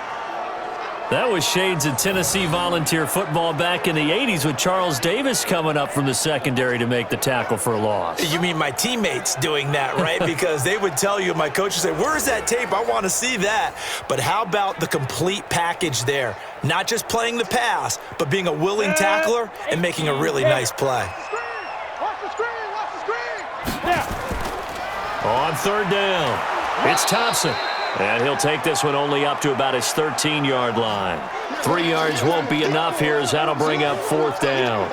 That was shades of Tennessee volunteer football back in the 80s with Charles Davis coming up from the secondary to make the tackle for a loss. You mean my teammates doing that, right? Because they would tell you, my coach would say, where's that tape? I want to see that. But how about the complete package there? Not just playing the pass, but being a willing tackler and making a really nice play. Watch the screen. Watch the screen. Now. On 3rd down, it's Thompson. And he'll take this one only up to about his 13-yard line. 3 yards won't be enough here as that'll bring up 4th down.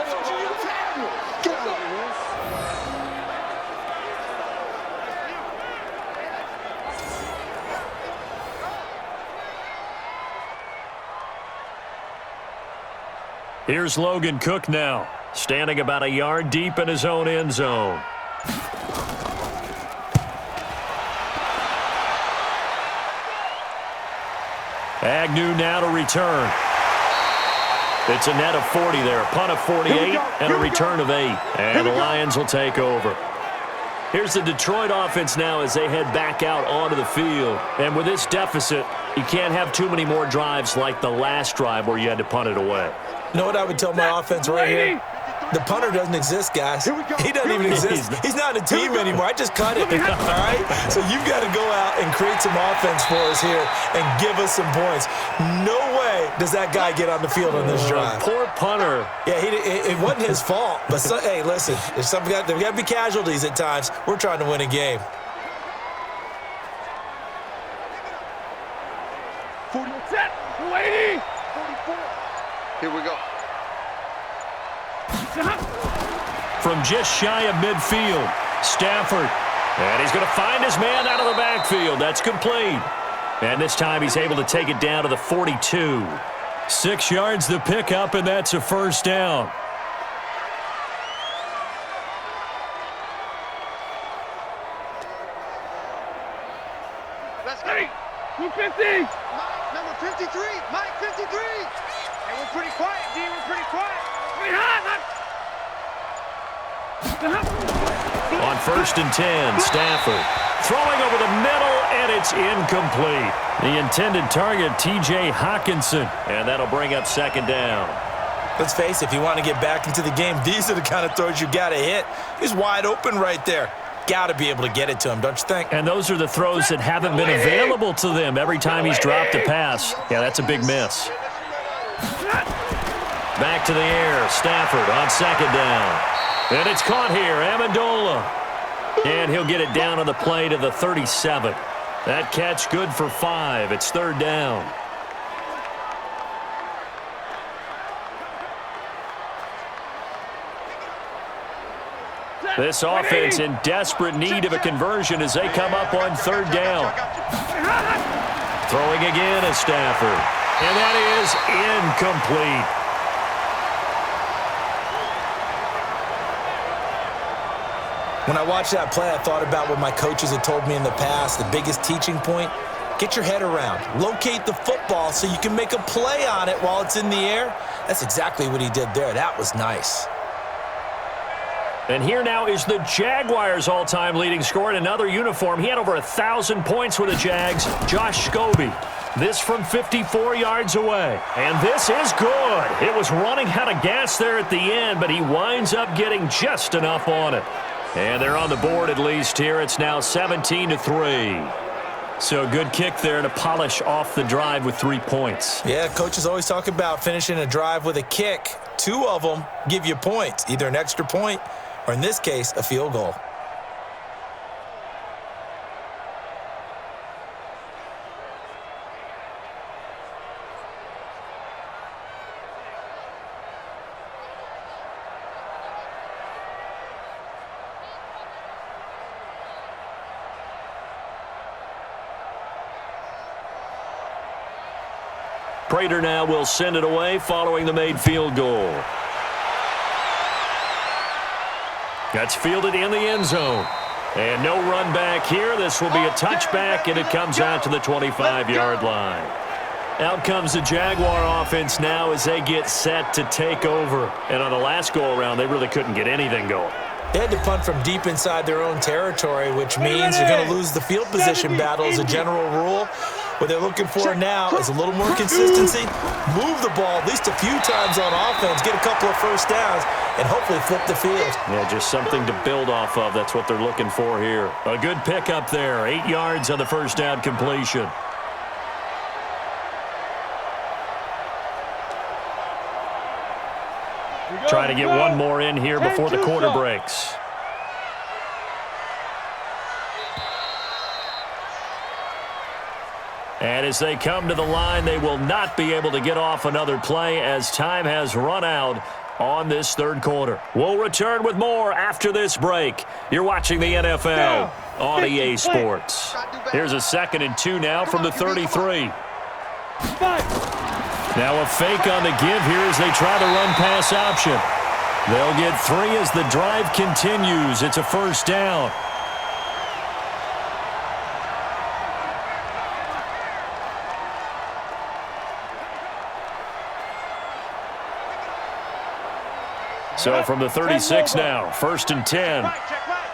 Here's Logan Cook now, standing about a yard deep in his own end zone. Agnew now to return. It's a net of 40 there, a punt of 48, and a return of 8. And the Lions will take over. Here's the Detroit offense now as they head back out onto the field. And with this deficit, you can't have too many more drives like the last drive where you had to punt it away. You know what I would tell my offense right here? The punter doesn't exist, guys. He doesn't even exist. He's not a team anymore. I just cut it, all right? So you've got to go out and create some offense for us here and give us some points. No way does that guy get on the field on this drive. Poor punter. Yeah, it wasn't his fault. But, hey, listen, there's got to be casualties at times. We're trying to win a game. 40 set. 280. 44. Here we go. From just shy of midfield, Stafford. And he's going to find his man out of the backfield. That's complete. And this time he's able to take it down to the 42. 6 yards the pickup, and that's a first down. Let's go. 250. Mike, number 53. Mike, 53. Hey, we're pretty quiet, D. We're pretty quiet. On 1st and 10, Stafford throwing over the middle, and it's incomplete. The intended target, T.J. Hawkinson, and that'll bring up 2nd down. Let's face it, if you want to get back into the game, these are the kind of throws you got to hit. He's wide open right there. Got to be able to get it to him, don't you think? And those are the throws that haven't been available to them every time he's dropped a pass. Yeah, that's a big miss. Back to the air, Stafford on 2nd down. And it's caught here, Amendola. And he'll get it down on the play to the 37. That catch good for 5. It's 3rd down. This offense in desperate need of a conversion as they come up on 3rd down. Throwing again is Stafford. And that is incomplete. When I watched that play, I thought about what my coaches had told me in the past. The biggest teaching point, get your head around. Locate the football so you can make a play on it while it's in the air. That's exactly what he did there. That was nice. And here now is the Jaguars' all-time leading scorer in another uniform. He had over 1,000 points with the Jags, Josh Scobie. This from 54 yards away. And this is good. It was running out of gas there at the end, but he winds up getting just enough on it. And they're on the board at least here. It's now 17-3. So a good kick there to polish off the drive with 3 points. Yeah, coaches always talk about finishing a drive with a kick. 2 of them give you points, either an extra point or, in this case, a field goal. Prater now will send it away following the made field goal. That's fielded in the end zone. And no run back here. This will be a touchback, and it comes out to the 25-yard line. Out comes the Jaguar offense now as they get set to take over. And on the last go-around, they really couldn't get anything going. They had to punt from deep inside their own territory, which means you're going to lose the field position battle as a general rule. What they're looking for now is a little more consistency, move the ball at least a few times on offense, get a couple of first downs, and hopefully flip the field. Yeah, just something to build off of. That's what they're looking for here. A good pickup there, 8 yards on the first down completion. Trying to get one more in here before the quarter breaks. And as they come to the line, they will not be able to get off another play as time has run out on this 3rd quarter. We'll return with more after this break. You're watching the NFL on EA Sports. Here's a 2nd and 2 now from the 33. Now a fake on the give here as they try the run-pass option. They'll get 3 as the drive continues. It's a first down. So from the 36 now, 1st and 10. Right, check right.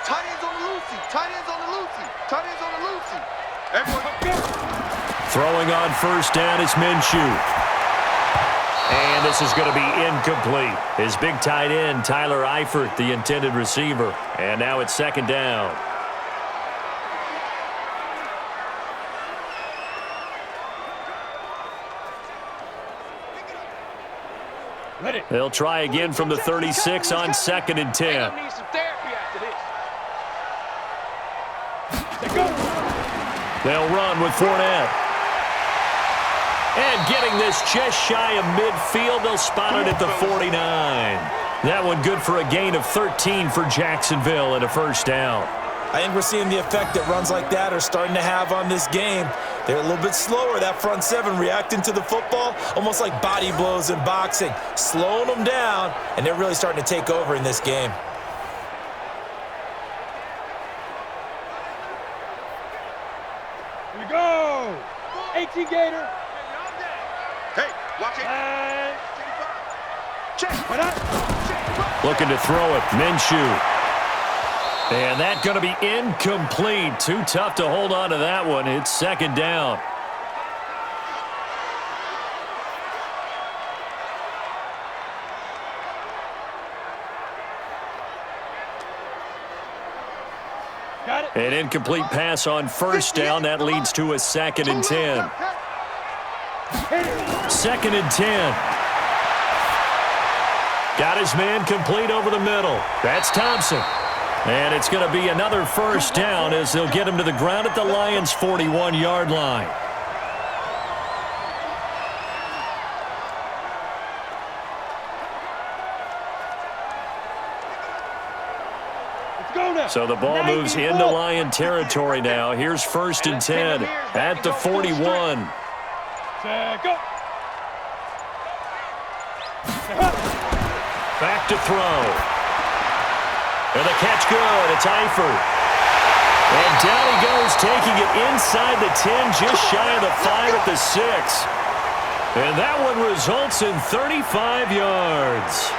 Tight ends on the Lucy. Tight ends on the Lucy. Tight ends on the Lucy. Everyone. Throwing on first down is Minshew. And this is going to be incomplete. His big tight end, Tyler Eifert, the intended receiver. And now it's 2nd down. They'll try again from the 36 on 2nd and 10. Need some therapy after this. They'll run with Fournette. And getting this just shy of midfield, they'll spot it at the 49. That one good for a gain of 13 for Jacksonville and a first down. I think we're seeing the effect that runs like that are starting to have on this game. They're a little bit slower, that front 7, reacting to the football, almost like body blows in boxing, slowing them down, and they're really starting to take over in this game. Here we go. 18 Gator. Hey, watch it. Check. Looking to throw it, Minshew. And that's going to be incomplete. Too tough to hold on to that one. It's 2nd down. Got it. An incomplete pass on first down. That leads to a 2nd and 10. 2nd and 10. Got his man complete over the middle. That's Thompson. And it's going to be another first down as they'll get him to the ground at the Lions' 41-yard line. Let's go now. So the ball moves into Lion territory now. Here's 1st and 10 at the 41. Go. Back to throw. And the catch good. It's Eifert. And down he goes, taking it inside the 10, just shy of the 5 at the 6. And that one results in 35 yards.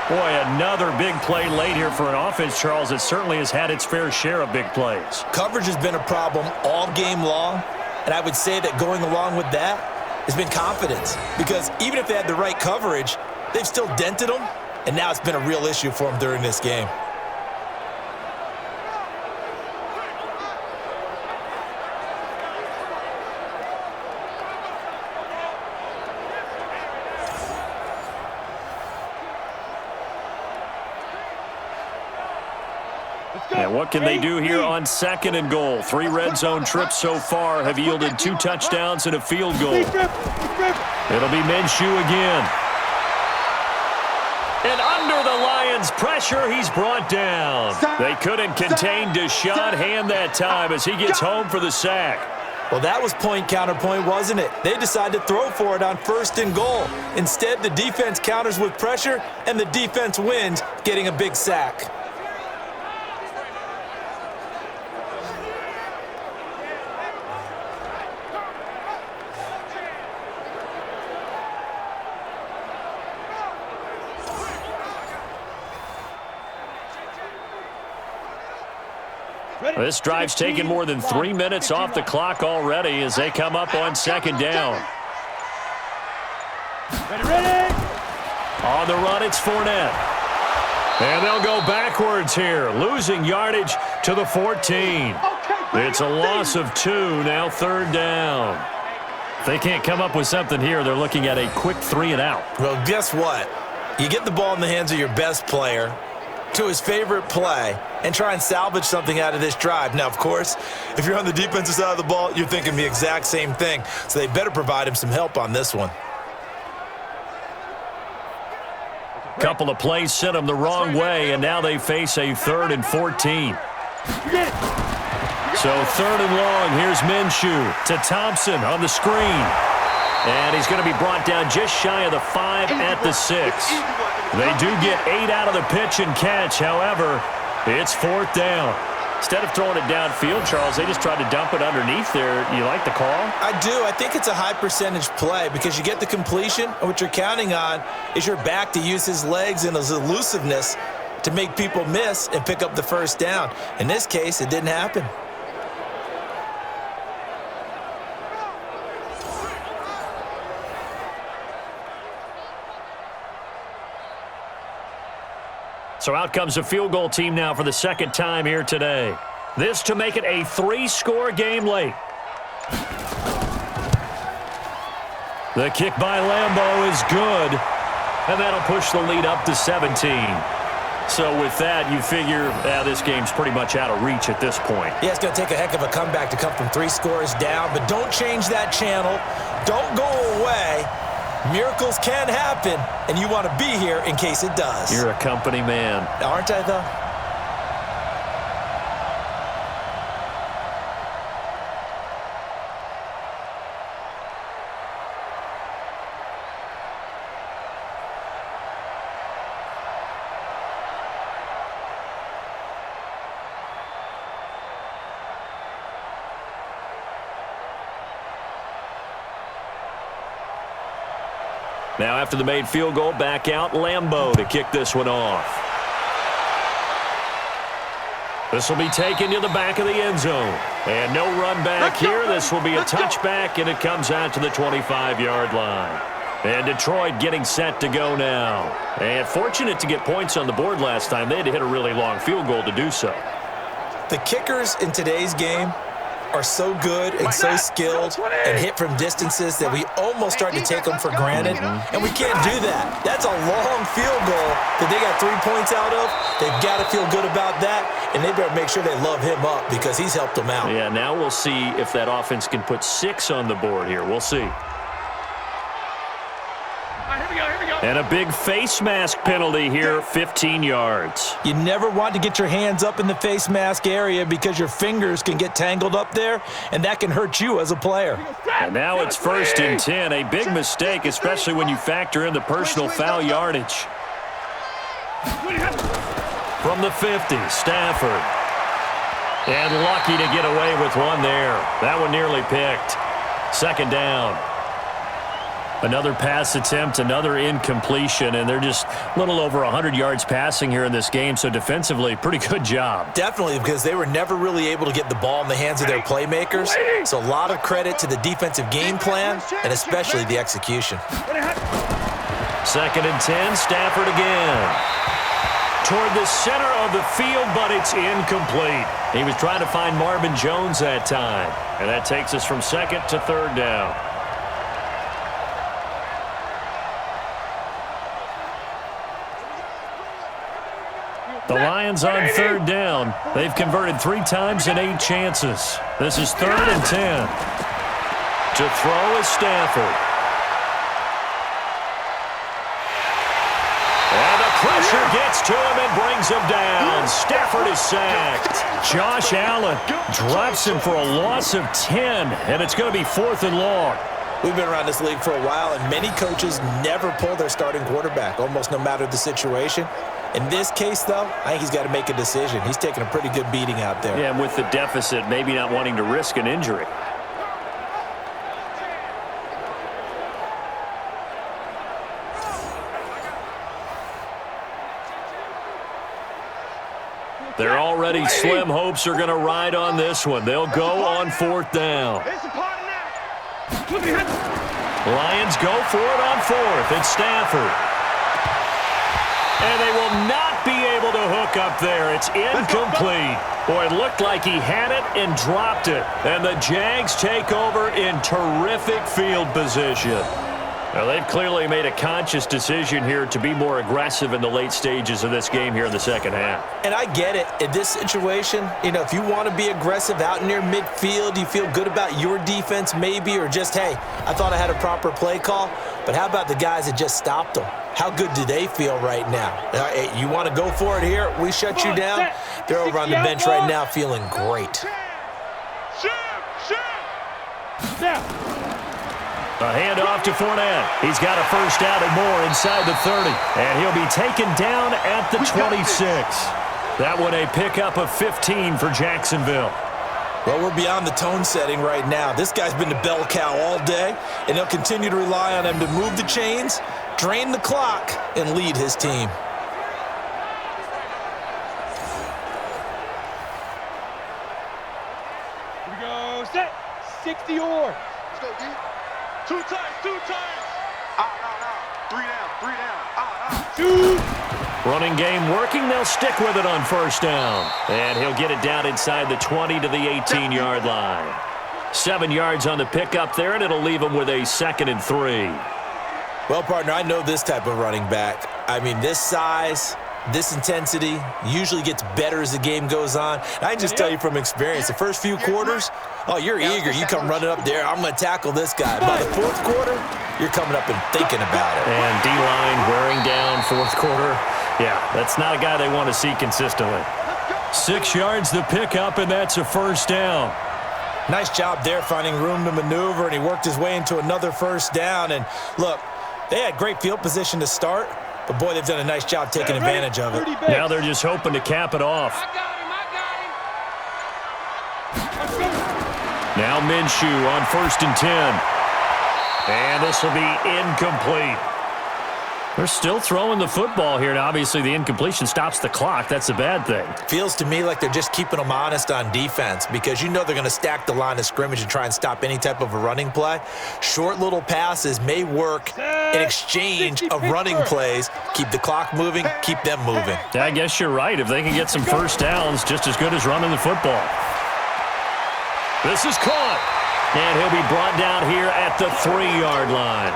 Boy, another big play late here for an offense, Charles, that certainly has had its fair share of big plays. Coverage has been a problem all game long, and I would say that going along with that has been confidence. Because even if they had the right coverage, they've still dented them, and now it's been a real issue for them during this game. And what can they do here on 2nd and goal? 3 red zone trips so far have yielded 2 touchdowns and a field goal. It'll be Minshew again. And under the Lions' pressure, he's brought down. They couldn't contain Deshaun Hand that time as he gets home for the sack. Well, that was point counterpoint, wasn't it? They decided to throw for it on 1st and goal. Instead, the defense counters with pressure, and the defense wins, getting a big sack. This drive's taken more than 3 minutes off the clock already as they come up on 2nd down. Ready. On the run, it's Fournette. And they'll go backwards here, losing yardage to the 14. It's a loss of 2, now 3rd down. If they can't come up with something here, they're looking at a quick 3 and out. Well, guess what? You get the ball in the hands of your best player to his favorite play and try and salvage something out of this drive. Now, of course, if you're on the defensive side of the ball, you're thinking the exact same thing. So they better provide him some help on this one. Couple of plays sent them the wrong way, and now they face a 3rd and 14. So 3rd and long, here's Minshew to Thompson on the screen. And he's going to be brought down just shy of the 5 at the 6. They do get 8 out of the pitch and catch. However, it's 4th down. Instead of throwing it downfield, Charles, they just tried to dump it underneath there. You like the call? I do. I think it's a high-percentage play because you get the completion, and what you're counting on is your back to use his legs and his elusiveness to make people miss and pick up the first down. In this case, it didn't happen. So out comes a field goal team now for the second time here today. This to make it a 3-score game late. The kick by Lambeau is good, and that'll push the lead up to 17. So with that, you figure this game's pretty much out of reach at this point. Yeah, it's going to take a heck of a comeback to come from 3 scores down, but don't change that channel. Don't go away. Miracles can happen, and you want to be here in case it does. You're a company man. Aren't I, though? Now after the made field goal, back out Lambeau to kick this one off. This will be taken to the back of the end zone. And no run back here. This will be a touchback, and it comes out to the 25-yard line. And Detroit getting set to go now. And fortunate to get points on the board last time. They had to hit a really long field goal to do so. The kickers in today's game are so good and so skilled and hit from distances that we almost start to take them for granted, and we can't do that. That's a long field goal that they got 3 points out of. They've got to feel good about that, and they better make sure they love him up because he's helped them out. Yeah, now we'll see if that offense can put 6 on the board here. We'll see. And a big face mask penalty here, 15 yards. You never want to get your hands up in the face mask area because your fingers can get tangled up there, and that can hurt you as a player. And now it's 1st and 10, a big mistake, especially when you factor in the personal foul yardage. From the 50, Stafford. And lucky to get away with one there. That one nearly picked. 2nd down. Another pass attempt, another incompletion, and they're just a little over 100 yards passing here in this game, so defensively, pretty good job. Definitely, because they were never really able to get the ball in the hands of their playmakers, so a lot of credit to the defensive game plan and especially the execution. 2nd and 10, Stafford again. Toward the center of the field, but it's incomplete. He was trying to find Marvin Jones that time, and that takes us from 2nd to 3rd down. The Lions on 3rd down. They've converted 3 times in 8 chances. This is 3rd and 10. To throw is Stafford. And the pressure gets to him and brings him down. Stafford is sacked. Josh Allen drops him for a loss of 10, and it's going to be 4th and long. We've been around this league for a while, and many coaches never pull their starting quarterback, almost no matter the situation. In this case, though, I think he's got to make a decision. He's taking a pretty good beating out there. Yeah, and with the deficit, maybe not wanting to risk an injury. They're already slim hopes are going to ride on this one. They'll go on 4th down. Lions go for it on 4th. It's Stafford. And they will not be able to hook up there. It's incomplete. Boy, it looked like he had it and dropped it. And the Jags take over in terrific field position. Now, they've clearly made a conscious decision here to be more aggressive in the late stages of this game here in the 2nd half. And I get it. In this situation, if you want to be aggressive out near midfield, you feel good about your defense maybe, or just, hey, I thought I had a proper play call. But how about the guys that just stopped them? How good do they feel right now? You want to go for it here? We shut you down. They're over on the bench right now feeling great. A handoff to Fournette. He's got a first down and more inside the 30. And he'll be taken down at the 26. That one a pickup of 15 for Jacksonville. Well, we're beyond the tone setting right now. This guy's been the bell cow all day, and he'll continue to rely on him to move the chains, drain the clock, and lead his team. Here we go. Set. 60 yards. Let's go, D. Two times. Out. 3 down. Out. Shoot. Running game working. They'll stick with it on first down. And he'll get it down inside the 20 to the 18-yard line. 7 yards on the pickup there, and it'll leave him with a 2nd and 3. Well, partner, I know this type of running back. I mean, this size, this intensity usually gets better as the game goes on. And I can just tell you from experience, the first few quarters, oh, you're eager. You come running up there, I'm going to tackle this guy. By the fourth quarter, you're coming up and thinking about it. And D-line wearing down fourth quarter. Yeah, that's not a guy they want to see consistently. 6 yards the pickup, and that's a first down. Nice job there finding room to maneuver, and he worked his way into another first down. And look, they had great field position to start, but boy, they've done a nice job taking advantage of it. Now they're just hoping to cap it off. I got him. Now Minshew on 1st and 10. And this will be incomplete. They're still throwing the football here, and obviously the incompletion stops the clock. That's a bad thing. Feels to me like they're just keeping them honest on defense because you know they're going to stack the line of scrimmage and try and stop any type of a running play. Short little passes may work in exchange of running plays. Keep the clock moving, keep them moving. I guess you're right. If they can get some first downs, just as good as running the football. This is caught. And he'll be brought down here at the 3-yard line.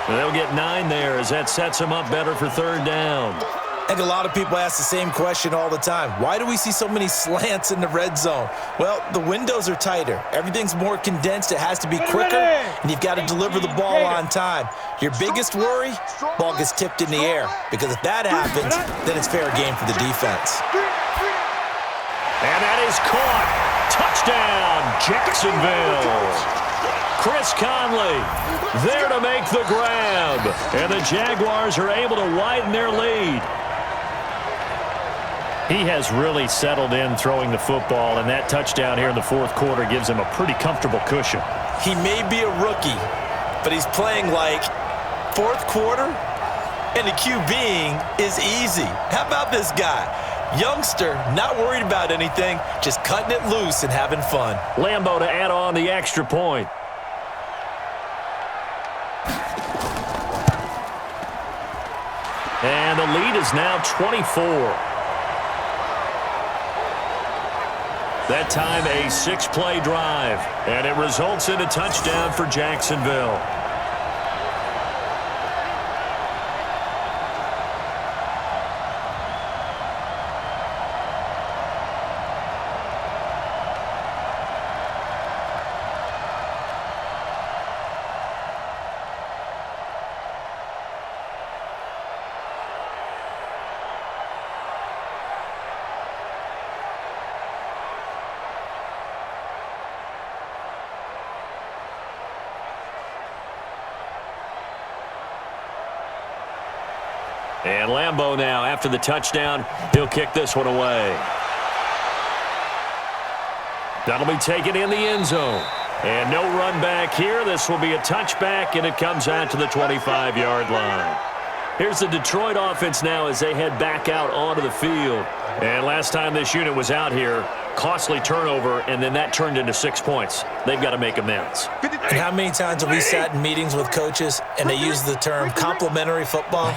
They'll get 9 there as that sets him up better for 3rd down. I think a lot of people ask the same question all the time. Why do we see so many slants in the red zone? Well, the windows are tighter. Everything's more condensed. It has to be quicker, and you've got to deliver the ball on time. Your biggest worry, ball gets tipped in the air, because if that happens, then it's fair game for the defense. And that is caught. Touchdown, Jacksonville. Chris Conley there to make the grab. And the Jaguars are able to widen their lead. He has really settled in throwing the football, and that touchdown here in the fourth quarter gives him a pretty comfortable cushion. He may be a rookie, but he's playing like fourth quarter, and the QBing is easy. How about this guy? Youngster, not worried about anything, just cutting it loose and having fun. Lambo to add on the extra point. And the lead is now 24. That time a 6-play drive, and it results in a touchdown for Jacksonville. And Lambo now, after the touchdown, he'll kick this one away. That'll be taken in the end zone. And no run back here. This will be a touchback, and it comes out to the 25-yard line. Here's the Detroit offense now as they head back out onto the field. And last time this unit was out here, costly turnover, and then that turned into 6 points. They've got to make amends. And how many times have we sat in meetings with coaches and they use the term complementary football?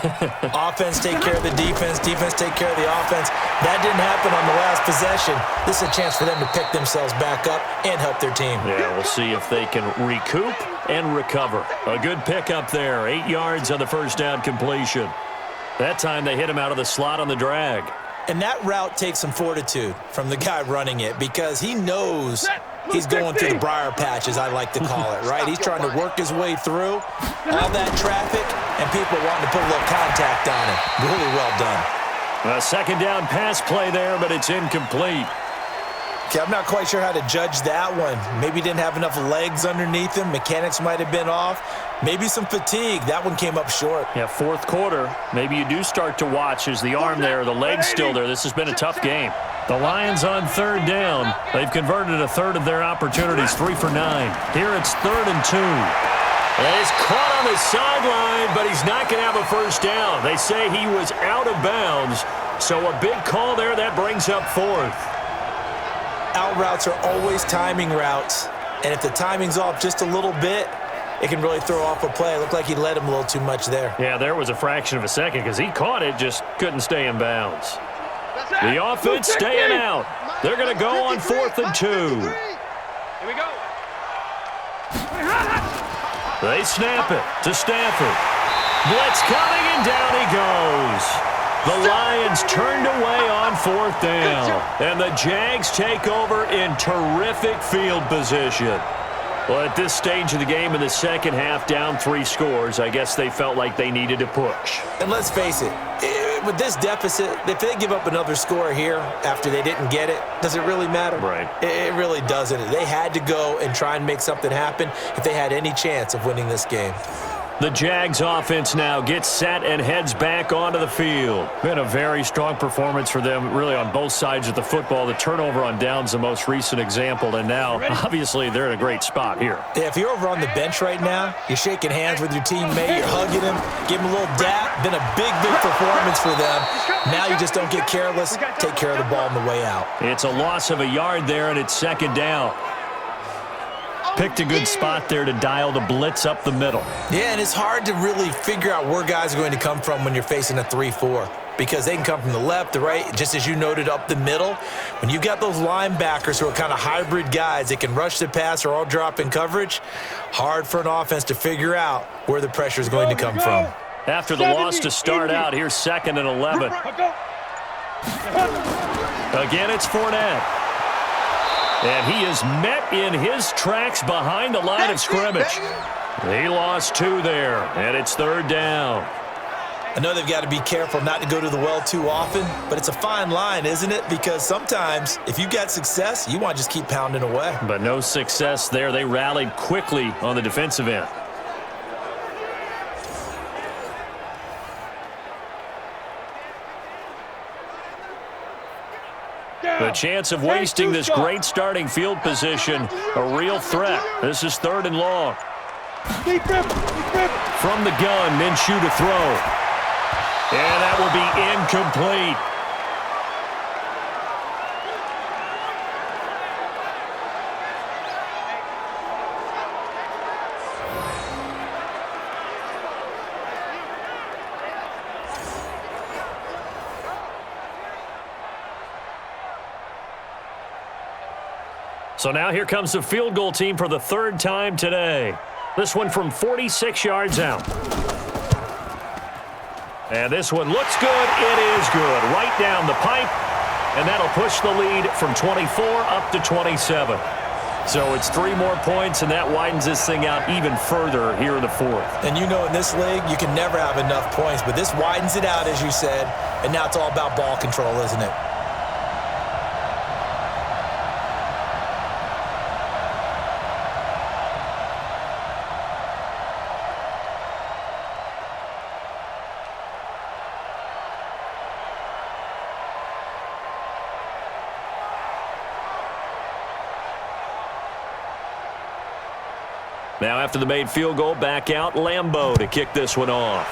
Offense take care of the defense, defense take care of the offense. That didn't happen on the last possession. This is a chance for them to pick themselves back up and help their team. Yeah, we'll see if they can recoup and recover. A good pickup there, 8 yards on the first down completion. That time they hit him out of the slot on the drag. And that route takes some fortitude from the guy running it because he knows he's going through the briar patch, as I like to call it, right? He's trying to work his way through all that traffic and people wanting to put a little contact on him. Really well done. A second down pass play there, but it's incomplete. Okay, I'm not quite sure how to judge that one. Maybe he didn't have enough legs underneath him. Mechanics might have been off. Maybe some fatigue. That one came up short. Yeah, fourth quarter. Maybe you do start to watch as the arm there, the leg's still there. This has been a tough game. The Lions on third down. They've converted a third of their opportunities, 3 for 9. Here it's 3rd and 2. And he's caught on the sideline, but he's not going to have a first down. They say he was out of bounds, so a big call there. That brings up 4th. Out routes are always timing routes, and if the timing's off just a little bit, it can really throw off a play. It looked like he led him a little too much there. Yeah, there was a fraction of a second because he caught it, just couldn't stay in bounds. The offense staying out. They're going to go on 4th and 2. Here we go. They snap it to Stafford. Blitz coming, and down he goes. The Lions turned away on 4th down. And the Jags take over in terrific field position. Well, at this stage of the game in the second half, down 3 scores, I guess they felt like they needed to push. And let's face it, with this deficit, if they give up another score here after they didn't get it, does it really matter? Right. It really doesn't. They had to go and try and make something happen if they had any chance of winning this game. The Jags offense now gets set and heads back onto the field. Been a very strong performance for them, really, on both sides of the football. The turnover on downs, the most recent example, and now, obviously, they're in a great spot here. Yeah, if you're over on the bench right now, you're shaking hands with your teammate, you're hugging him, give him a little dap. Been a big, big performance for them. Now you just don't get careless, take care of the ball on the way out. It's a loss of a yard there, and it's 2nd down. Picked a good spot there to dial the blitz up the middle. Yeah, and it's hard to really figure out where guys are going to come from when you're facing a 3-4 because they can come from the left, the right, just as you noted, up the middle. When you've got those linebackers who are kind of hybrid guys that can rush the pass or all drop in coverage, hard for an offense to figure out where the pressure is going to come from. After the loss to start out, here's 2nd and 11. Again, it's Fournette. And he is met in his tracks behind the line of scrimmage. He lost 2 there, and it's 3rd down. I know they've got to be careful not to go to the well too often, but it's a fine line, isn't it? Because sometimes if you got success, you want to just keep pounding away. But no success there. They rallied quickly on the defensive end. The chance of wasting this great starting field position, a real threat. This is 3rd and long. From the gun, Minshew to throw. And that will be incomplete. So now here comes the field goal team for the 3rd time today. This one from 46 yards out. And this one looks good. It is good. Right down the pipe. And that'll push the lead from 24 up to 27. So it's 3 more points, and that widens this thing out even further here in the 4th. And you know in this league, you can never have enough points, but this widens it out, as you said, and now it's all about ball control, isn't it? Now after the made field goal, back out Lambeau to kick this one off.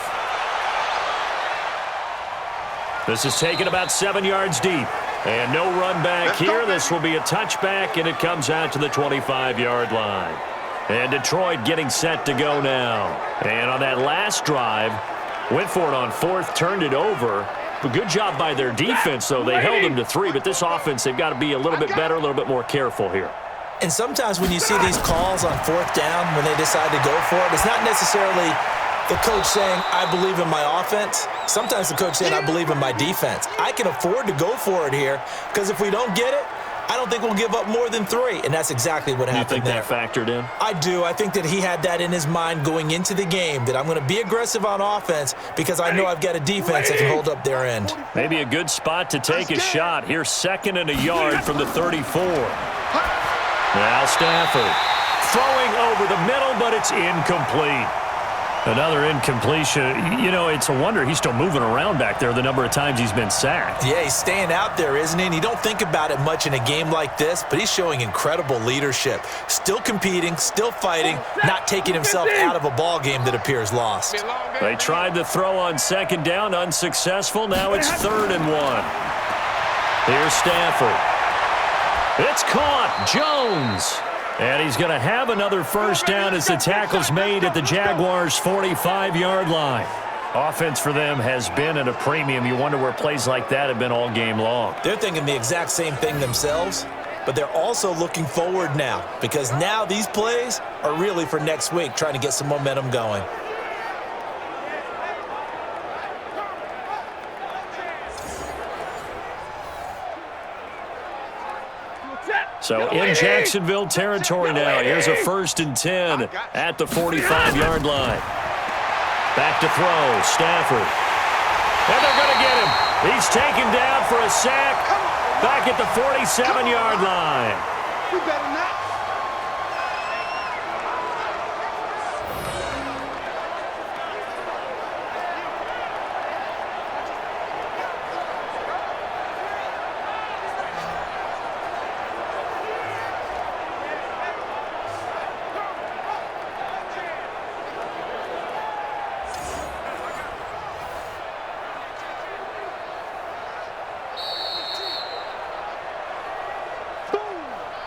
This is taken about 7 yards deep. And no run back here. This will be a touchback, and it comes out to the 25-yard line. And Detroit getting set to go now. And on that last drive, went for it on 4th, turned it over. But good job by their defense, though. They held them to 3, but this offense, they've got to be a little bit better, a little bit more careful here. And sometimes when you see these calls on 4th down, when they decide to go for it, it's not necessarily the coach saying, I believe in my offense. Sometimes the coach saying, I believe in my defense. I can afford to go for it here because if we don't get it, I don't think we'll give up more than 3. And that's exactly what happened there. You think that factored in? I do. I think that he had that in his mind going into the game, that I'm going to be aggressive on offense because I know I've got a defense that can hold up their end. Maybe a good spot to take a shot. Here's 2nd and a yard from the 34. Now Stafford throwing over the middle, but it's incomplete. Another incompletion. You know, it's a wonder he's still moving around back there the number of times he's been sacked. Yeah, he's staying out there, isn't he? And you don't think about it much in a game like this, but he's showing incredible leadership. Still competing, still fighting, not taking himself out of a ball game that appears lost. They tried to throw on second down, unsuccessful. Now it's 3rd and 1. Here's Stafford. It's caught. Jones. And he's going to have another first down as the tackle's made at the Jaguars' 45-yard line. Offense for them has been at a premium. You wonder where plays like that have been all game long. They're thinking the exact same thing themselves, but they're also looking forward now because now these plays are really for next week, trying to get some momentum going. So in Jacksonville territory now. Here's a 1st and 10 at the 45-yard line. Back to throw, Stafford. And they're going to get him. He's taken down for a sack back at the 47-yard line. We better not.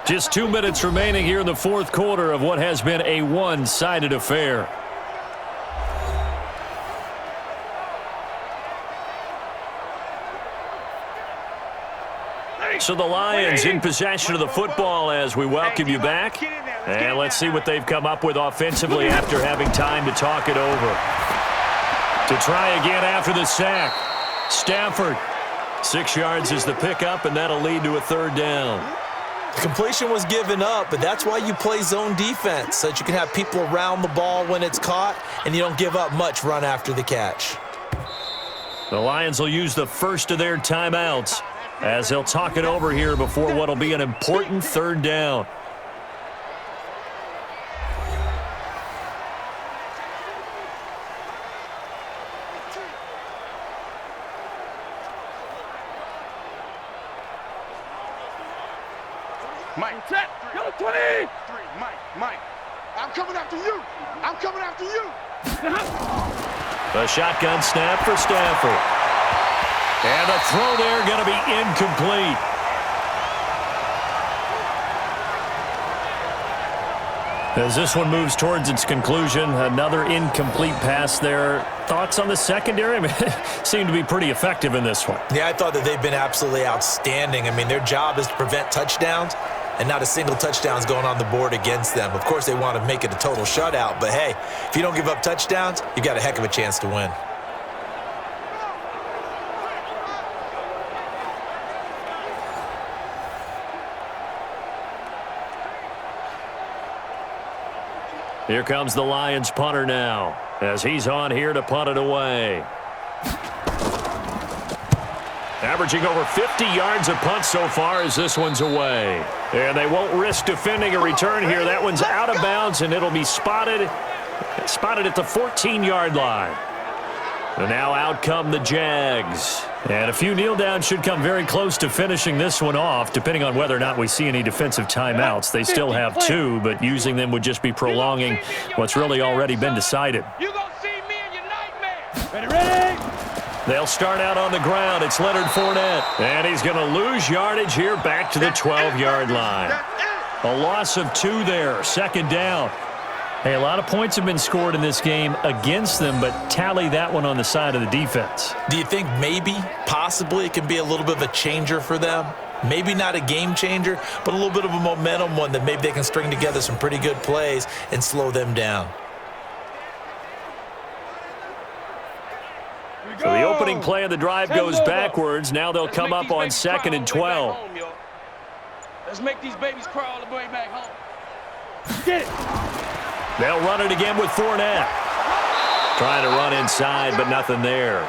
Just 2 minutes remaining here in the 4th quarter of what has been a one-sided affair. So the Lions in possession of the football as we welcome you back. And let's see what they've come up with offensively after having time to talk it over. To try again after the sack. Stafford. 6 yards is the pickup, and that'll lead to a 3rd down. The completion was given up, but that's why you play zone defense, so that you can have people around the ball when it's caught, and you don't give up much run after the catch. The Lions will use the first of their timeouts as they'll talk it over here before what will be an important 3rd down. Mike, set. Go 20. 3, Mike. I'm coming after you. I'm coming after you. The shotgun snap for Stafford. And the throw there going to be incomplete. As this one moves towards its conclusion, another incomplete pass there. Thoughts on the secondary? I mean, seem to be pretty effective in this one. Yeah, I thought that they've been absolutely outstanding. I mean, their job is to prevent touchdowns, and not a single touchdown is going on the board against them. Of course, they want to make it a total shutout, but hey, if you don't give up touchdowns, you've got a heck of a chance to win. Here comes the Lions punter now as he's on here to punt it away. Averaging over 50 yards a punt so far as this one's away. And they won't risk defending a return here. That one's out of bounds, and it'll be spotted at the 14-yard line. And now out come the Jags. And a few kneel downs should come very close to finishing this one off, depending on whether or not we see any defensive timeouts. They still have 2, but using them would just be prolonging what's really already been decided. You gonna see me in your nightmare. Ready? They'll start out on the ground. It's Leonard Fournette. And he's going to lose yardage here back to the 12-yard line. A loss of 2 there. 2nd down. Hey, a lot of points have been scored in this game against them, but tally that one on the side of the defense. Do you think maybe, possibly, it can be a little bit of a changer for them? Maybe not a game changer, but a little bit of a momentum one that maybe they can string together some pretty good plays and slow them down. So the opening play of the drive goes backwards. Now they'll come up on 2nd and 12. Let's make these babies crawl all the way back home. Get it. They'll run it again with Fournette. Trying to run inside, but nothing there.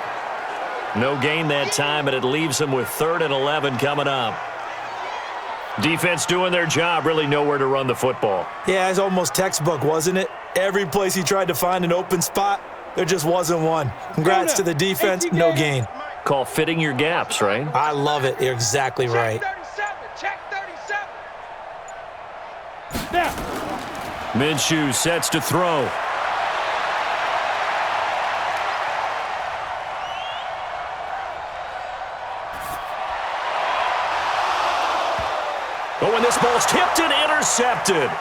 No gain that time, and it leaves them with 3rd and 11 coming up. Defense doing their job, really nowhere to run the football. Yeah, it's almost textbook, wasn't it? Every place he tried to find an open spot, there just wasn't one. Congrats to the defense, no gain. Call fitting your gaps, right? I love it. You're exactly right. Check 37. Now. Minshew sets to throw. But when this ball's tipped and intercepted,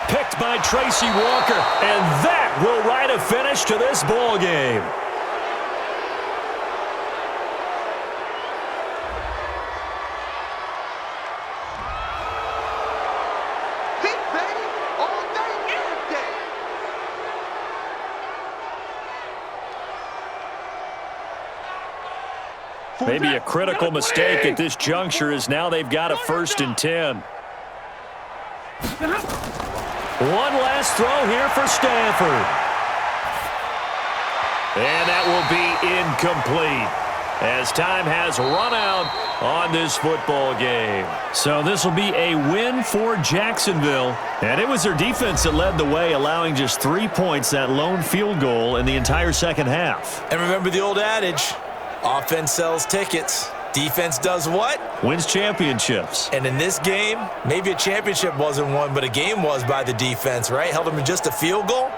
picked by Tracy Walker, and that will write a finish to this ball game. Hit, baby, all day, every day. Maybe a critical mistake at this juncture as now they've got a 1st and 10. One last throw here for Stafford. And that will be incomplete as time has run out on this football game. So this will be a win for Jacksonville. And it was their defense that led the way, allowing just 3 points, that lone field goal in the entire second half. And remember the old adage, offense sells tickets. Defense does what? Wins championships. And in this game, maybe a championship wasn't won, but a game was by the defense, right? Held them to just a field goal.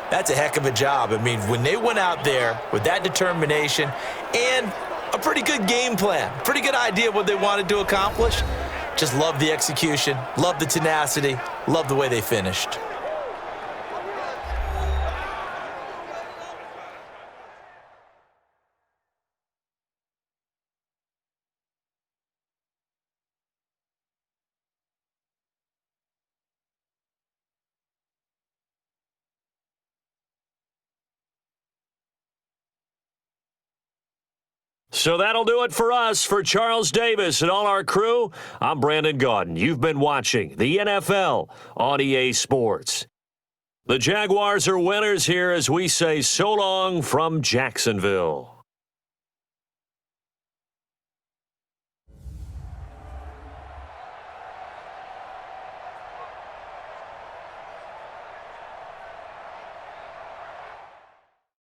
That's a heck of a job. I mean, when they went out there with that determination and a pretty good game plan, pretty good idea what they wanted to accomplish, just love the execution, love the tenacity, love the way they finished. So that'll do it for us. For Charles Davis and all our crew, I'm Brandon Gaudin. You've been watching the NFL on EA Sports. The Jaguars are winners here as we say so long from Jacksonville.